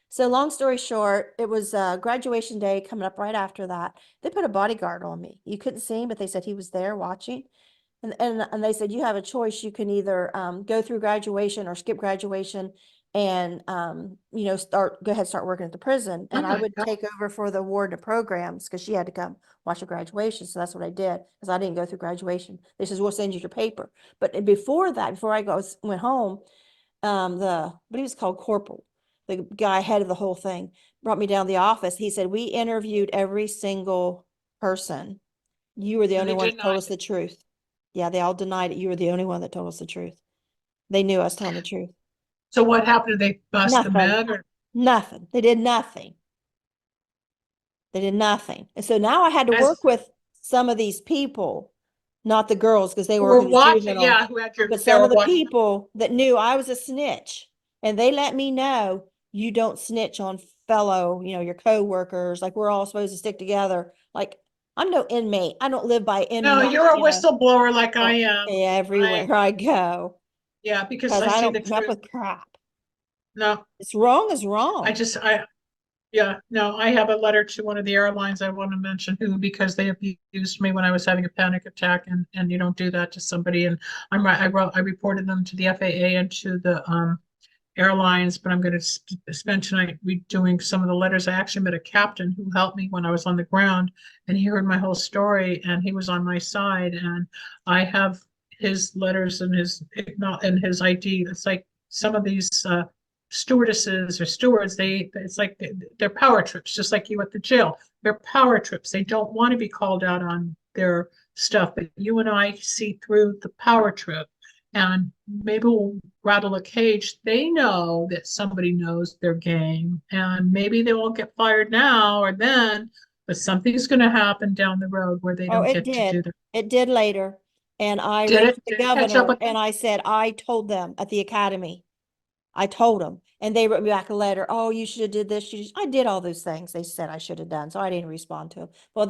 Speaker 1: So long story short, it was graduation day coming up right after that. They put a bodyguard on me. You couldn't see him, but they said he was there watching. And they said, you have a choice. You can either go through graduation or skip graduation and, go ahead and start working at the prison.
Speaker 2: Oh
Speaker 1: And I
Speaker 2: my
Speaker 1: would
Speaker 2: God.
Speaker 1: take over for the warden of programs because she had to come watch the graduation. So that's what I did because I didn't go through graduation. They says, we'll send you your paper. But before that, before I went home, what he was called corporal, the guy head of the whole thing, brought me down to the office. He said, we interviewed every single person. You were the
Speaker 2: And
Speaker 1: only
Speaker 2: they
Speaker 1: one that told
Speaker 2: denied
Speaker 1: us
Speaker 2: it.
Speaker 1: the truth. Yeah, they all denied it. You were the only one that told us the truth. They knew I was telling the truth.
Speaker 2: So what happened? Did they bust the
Speaker 1: Nothing.
Speaker 2: med or
Speaker 1: Nothing. They did nothing. They did nothing. And so now I had to work
Speaker 2: as
Speaker 1: with some of these people, not the girls, because they
Speaker 2: who
Speaker 1: work
Speaker 2: were
Speaker 1: in the
Speaker 2: watching?
Speaker 1: juvenile,
Speaker 2: Yeah, who had your,
Speaker 1: but
Speaker 2: they
Speaker 1: some
Speaker 2: were
Speaker 1: of the
Speaker 2: watching.
Speaker 1: people that knew I was a snitch. And they let me know you don't snitch on fellow, your co-workers. Like we're all supposed to stick together. Like I'm no inmate. I don't live by
Speaker 2: No,
Speaker 1: inmate,
Speaker 2: you're a whistleblower like I
Speaker 1: oh,
Speaker 2: am.
Speaker 1: everywhere I go
Speaker 2: Yeah, because
Speaker 1: because
Speaker 2: I
Speaker 1: I
Speaker 2: see
Speaker 1: don't
Speaker 2: the
Speaker 1: put up
Speaker 2: truth.
Speaker 1: with crap.
Speaker 2: No,
Speaker 1: It's wrong is
Speaker 2: I
Speaker 1: wrong.
Speaker 2: just, I, yeah, no, I have a letter to one of the airlines. I want to mention who, because they abused me when I was having a panic attack, and you don't do that to somebody. And I reported them to the FAA and to the airlines, but I'm going to spend tonight redoing some of the letters. I actually met a captain who helped me when I was on the ground, and he heard my whole story, and he was on my side. And I have his letters and his ID. It's like some of these stewardesses or stewards, it's like they're power trips, just like you at the jail. They're power trips. They don't want to be called out on their stuff, but you and I see through the power trip, and maybe we'll rattle a cage. They know that somebody knows their game, and maybe they won't get fired now or then, but something's going to happen down the road where they
Speaker 1: Oh,
Speaker 2: don't
Speaker 1: it
Speaker 2: get to do
Speaker 1: did.
Speaker 2: their.
Speaker 1: It did later. And I
Speaker 2: Did
Speaker 1: ran for
Speaker 2: it?
Speaker 1: the
Speaker 2: Did it catch up
Speaker 1: governor
Speaker 2: with
Speaker 1: and
Speaker 2: them?
Speaker 1: I said, I told them at the academy. I told them. And they wrote me back a letter. Oh, you should have did this. I did all those things they said I should have done. So I didn't respond to them. Well,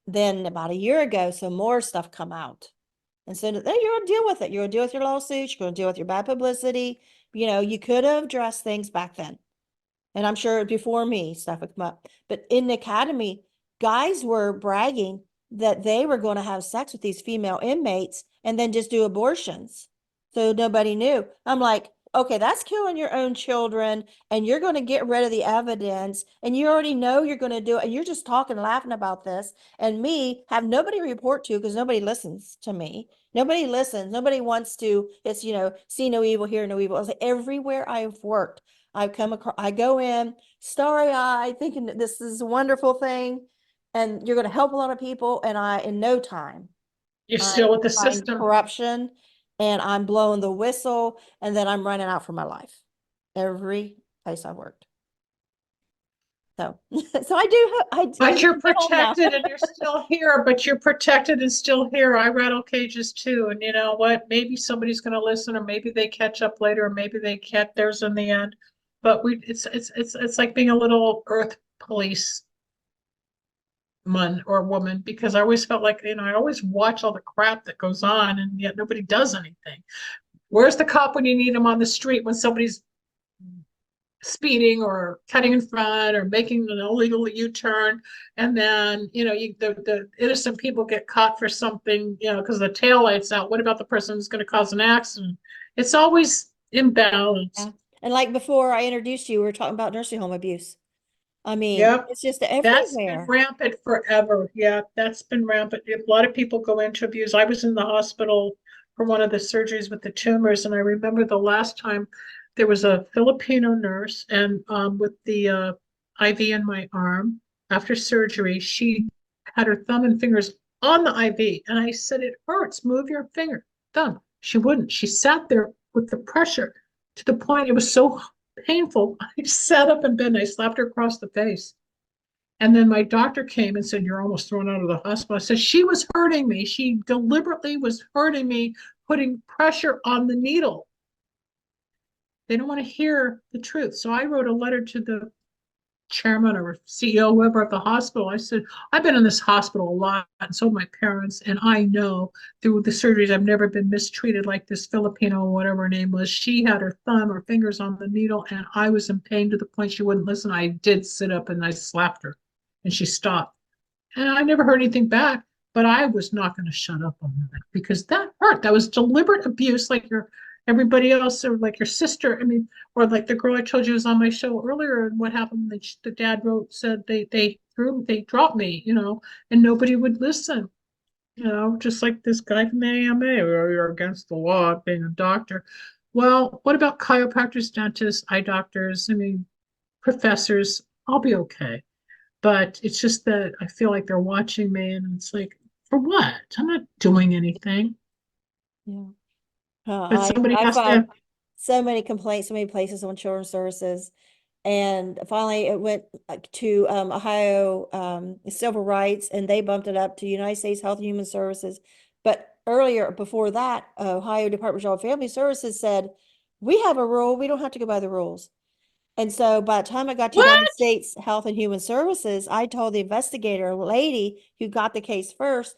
Speaker 1: then about a year ago, some more stuff come out. And so then you're gonna deal with it. You're gonna deal with your lawsuits. You're gonna deal with your bad publicity. You could have addressed things back then. And I'm sure before me, stuff would come up. But in the academy, guys were bragging that they were going to have sex with these female inmates and then just do abortions. So nobody knew. I'm like, okay, that's killing your own children and you're going to get rid of the evidence and you already know you're going to do it. And you're just talking, laughing about this. And me have nobody to report to because nobody listens to me. Nobody listens. Nobody wants to. It's, see no evil, hear no evil. It's like everywhere I've worked, I've come across, I go in starry-eyed thinking that this is a wonderful thing and you're going to help a lot of people. And in no time,
Speaker 2: You're
Speaker 1: I
Speaker 2: still with the
Speaker 1: find
Speaker 2: system.
Speaker 1: corruption and I'm blowing the whistle and then I'm running out for my life. Every place I've worked. So, so
Speaker 2: But you're
Speaker 1: get home now.
Speaker 2: protected and you're still here, but you're protected and still here. I rattle cages too. And you know what? Maybe somebody's going to listen, or maybe they catch up later, or maybe they catch theirs in the end. but it's like being a little earth police man or woman, because I always felt like, I always watch all the crap that goes on and yet nobody does anything. Where's the cop when you need him on the street when somebody's speeding or cutting in front or making an illegal U-turn, and then the innocent people get caught for something, because the tail light's out. What about the person who's going to cause an accident? It's always imbalanced.
Speaker 1: Yeah. And like before I introduced you, we were talking about nursing home abuse. I mean,
Speaker 2: Yep.
Speaker 1: it's just
Speaker 2: That's been
Speaker 1: everywhere.
Speaker 2: rampant forever. Yeah, that's been rampant. A lot of people go into abuse. I was in the hospital for one of the surgeries with the tumors, and I remember the last time there was a Filipino nurse, and with the IV in my arm after surgery, she had her thumb and fingers on the IV, and I said, "It hurts. Move your finger, thumb." She wouldn't. She sat there with the pressure to the point it was so painful. I sat up in bed and I slapped her across the face. And then my doctor came and said, "You're almost thrown out of the hospital." I said, "She was hurting me. She deliberately was hurting me, putting pressure on the needle." They don't want to hear the truth. So I wrote a letter to the chairman or CEO, whoever at the hospital. I said, "I've been in this hospital a lot, and so have my parents, and I know through the surgeries I've never been mistreated like this Filipino, whatever her name was. She had her thumb or fingers on the needle, and I was in pain to the point she wouldn't listen. I did sit up and I slapped her, and she stopped. And I never heard anything back, but I was not going to shut up on that because that hurt. That was deliberate abuse, like everybody else, or like your sister. I mean, or like the girl I told you was on my show earlier, and what happened? The dad said they dropped me, and nobody would listen. Just like this guy from the AMA, you're against the law being a doctor. Well, what about chiropractors, dentists, eye doctors? I mean, professors. I'll be okay. But it's just that I feel like they're watching me, and it's like, for what? I'm not doing anything.
Speaker 1: Yeah.
Speaker 2: But somebody
Speaker 1: I
Speaker 2: has
Speaker 1: filed
Speaker 2: to.
Speaker 1: so many complaints, so many places on children's services. And finally it went to Ohio Civil Rights, and they bumped it up to United States Health and Human Services. But earlier, before that, Ohio Department of Child and Family Services said, we have a rule, we don't have to go by the rules. And so by the time I got to United
Speaker 2: What?
Speaker 1: States Health and Human Services, I told the investigator lady who got the case first,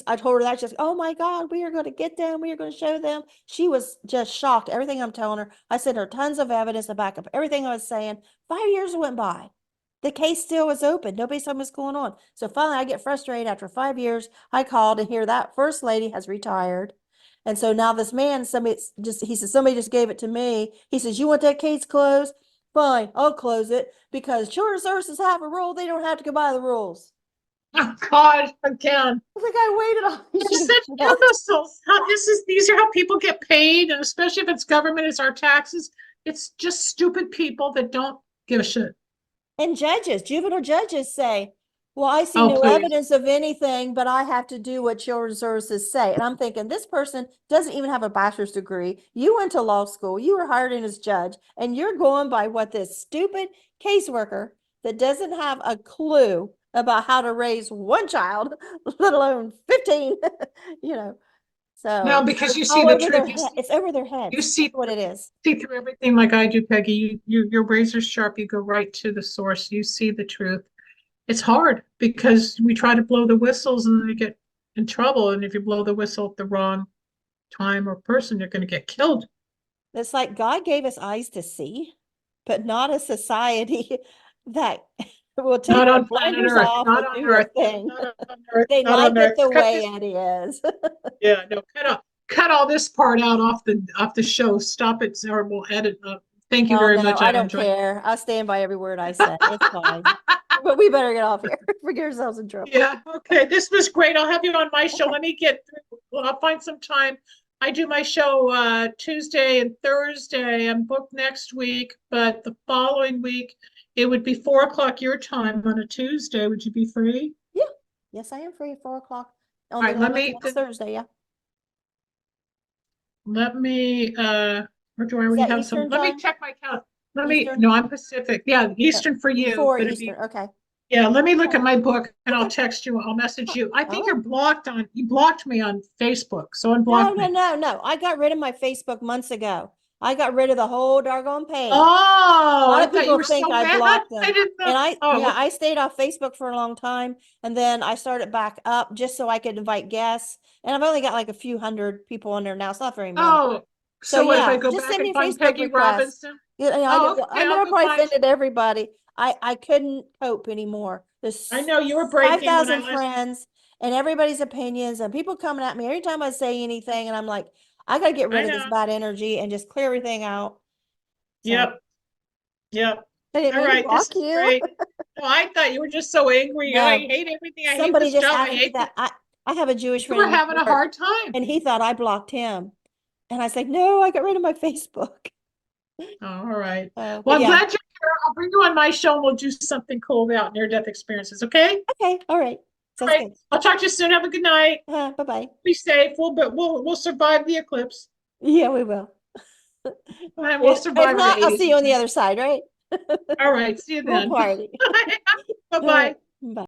Speaker 1: I told her that, she's, oh my God, we are going to get them. We are going to show them. She was just shocked. Everything I'm telling her, I sent her tons of evidence to back up everything I was saying. 5 years went by. The case still was open. Nobody saw what's going on. So finally I get frustrated after 5 years. I called and hear that first lady has retired. And so now this man, he says, somebody just gave it to me. He says, you want that case closed? Fine, I'll close it because children's services have a rule. They don't have to go by the rules.
Speaker 2: Oh God, again.
Speaker 1: I was like, I waited on
Speaker 2: They're
Speaker 1: you.
Speaker 2: such imbeciles. These are how people get paid, and especially if it's government, it's our taxes. It's just stupid people that don't give a shit.
Speaker 1: And judges, juvenile judges say, well, I see
Speaker 2: Oh,
Speaker 1: no
Speaker 2: please.
Speaker 1: evidence of anything, but I have to do what children's services say. And I'm thinking, this person doesn't even have a bachelor's degree. You went to law school, you were hired in as judge, and you're going by what this stupid caseworker that doesn't have a clue about how to raise one child, let alone 15, you know.
Speaker 2: No,
Speaker 1: So
Speaker 2: because you see
Speaker 1: all
Speaker 2: the
Speaker 1: over their
Speaker 2: truth.
Speaker 1: head. It's over their
Speaker 2: You
Speaker 1: heads.
Speaker 2: see
Speaker 1: That's what it is.
Speaker 2: see through everything like I do, Peggy. You're razor sharp. You go right to the source. You see the truth. It's hard because we try to blow the whistles and then you get in trouble. And if you blow the whistle at the wrong time or person, you're going to get killed.
Speaker 1: It's like God gave us eyes to see, but not a society that will take
Speaker 2: Not
Speaker 1: their
Speaker 2: on planet
Speaker 1: blinders
Speaker 2: Earth.
Speaker 1: off
Speaker 2: Not
Speaker 1: and
Speaker 2: on
Speaker 1: do their
Speaker 2: Earth.
Speaker 1: thing.
Speaker 2: Not on Earth.
Speaker 1: They
Speaker 2: Not on
Speaker 1: like it
Speaker 2: Earth.
Speaker 1: the
Speaker 2: Cut
Speaker 1: way
Speaker 2: this.
Speaker 1: it is.
Speaker 2: Yeah, no, cut all this part out off the show. Stop it, or we'll edit. Thank you
Speaker 1: Oh
Speaker 2: very
Speaker 1: no,
Speaker 2: much.
Speaker 1: I
Speaker 2: I
Speaker 1: don't
Speaker 2: enjoyed
Speaker 1: care. I stand by every word I say. It's fine. But we better get off here. We get ourselves in trouble.
Speaker 2: Yeah, okay. This was great. I'll have you on my show.
Speaker 1: Okay.
Speaker 2: Let me get through. Well, I'll find some time. I do my show Tuesday and Thursday. I'm booked next week, but the following week it would be 4 o'clock your time on a Tuesday. Would you be free?
Speaker 1: Yeah. Yes, I am free at 4 o'clock on
Speaker 2: All
Speaker 1: the
Speaker 2: right, let
Speaker 1: 11th,
Speaker 2: me
Speaker 1: next Thursday. Yeah.
Speaker 2: let me or do I
Speaker 1: Is
Speaker 2: already
Speaker 1: that
Speaker 2: have some?
Speaker 1: Eastern
Speaker 2: Let me
Speaker 1: time?
Speaker 2: check my calendar. Let me
Speaker 1: Eastern?
Speaker 2: no, I'm Pacific. Yeah,
Speaker 1: Uh,
Speaker 2: Eastern for you,
Speaker 1: Before
Speaker 2: but it'd be
Speaker 1: Eastern. Okay.
Speaker 2: yeah, let me look
Speaker 1: Okay.
Speaker 2: at my book and I'll
Speaker 1: Okay.
Speaker 2: text you. I'll message you. I think
Speaker 1: Oh.
Speaker 2: you blocked me on Facebook, so
Speaker 1: No,
Speaker 2: unblock
Speaker 1: no,
Speaker 2: me.
Speaker 1: no, no. I got rid of my Facebook months ago. I got rid of the whole doggone page. A
Speaker 2: Oh,
Speaker 1: lot
Speaker 2: I
Speaker 1: of
Speaker 2: thought you
Speaker 1: people
Speaker 2: were
Speaker 1: think
Speaker 2: so
Speaker 1: I
Speaker 2: mad.
Speaker 1: blocked
Speaker 2: I
Speaker 1: them.
Speaker 2: didn't know.
Speaker 1: And
Speaker 2: Oh,
Speaker 1: I stayed off Facebook for a long time, and then I started back up just so I could invite guests. And I've only got like a few hundred people on there now. It's not very many.
Speaker 2: oh.
Speaker 1: So
Speaker 2: So what if I
Speaker 1: yeah,
Speaker 2: go
Speaker 1: just
Speaker 2: back
Speaker 1: send me
Speaker 2: and
Speaker 1: a
Speaker 2: find
Speaker 1: Facebook
Speaker 2: Peggy
Speaker 1: request.
Speaker 2: Robinson?
Speaker 1: Yeah,
Speaker 2: Oh, okay,
Speaker 1: I know
Speaker 2: I'll
Speaker 1: I
Speaker 2: go
Speaker 1: probably
Speaker 2: find.
Speaker 1: offended everybody. I couldn't cope anymore.
Speaker 2: I
Speaker 1: There's
Speaker 2: know you were breaking when I
Speaker 1: 5,000
Speaker 2: last.
Speaker 1: friends and everybody's opinions and people coming at me every time I say anything, and I'm like, I gotta get
Speaker 2: I
Speaker 1: rid of this
Speaker 2: know.
Speaker 1: bad energy and just clear everything out. So
Speaker 2: Yep. Yep.
Speaker 1: I didn't
Speaker 2: All
Speaker 1: mean to
Speaker 2: right. This
Speaker 1: block
Speaker 2: is
Speaker 1: you.
Speaker 2: great. No, I thought you were just so angry. I
Speaker 1: No,
Speaker 2: hate everything. I hate
Speaker 1: somebody
Speaker 2: this
Speaker 1: just
Speaker 2: job. I
Speaker 1: asked me
Speaker 2: hate this.
Speaker 1: that. I have a Jewish
Speaker 2: You were
Speaker 1: friend in
Speaker 2: having
Speaker 1: New
Speaker 2: a
Speaker 1: York,
Speaker 2: hard time.
Speaker 1: and he thought I blocked him. And I said, no, I got rid of my Facebook.
Speaker 2: Oh, all right.
Speaker 1: But
Speaker 2: Well, I'm
Speaker 1: yeah.
Speaker 2: glad you're here. I'll bring you on my show and we'll do something cool about near-death experiences. Okay?
Speaker 1: Okay. All right.
Speaker 2: All
Speaker 1: Sounds
Speaker 2: right.
Speaker 1: good.
Speaker 2: I'll talk to you soon. Have a good night.
Speaker 1: Bye-bye.
Speaker 2: Be safe. We'll survive the eclipse.
Speaker 1: Yeah, we will.
Speaker 2: And we'll
Speaker 1: If
Speaker 2: survive the
Speaker 1: not, I'll
Speaker 2: 80s.
Speaker 1: see you on the other side, right?
Speaker 2: All right. See you
Speaker 1: We'll
Speaker 2: then.
Speaker 1: party.
Speaker 2: Bye-bye.
Speaker 1: Bye.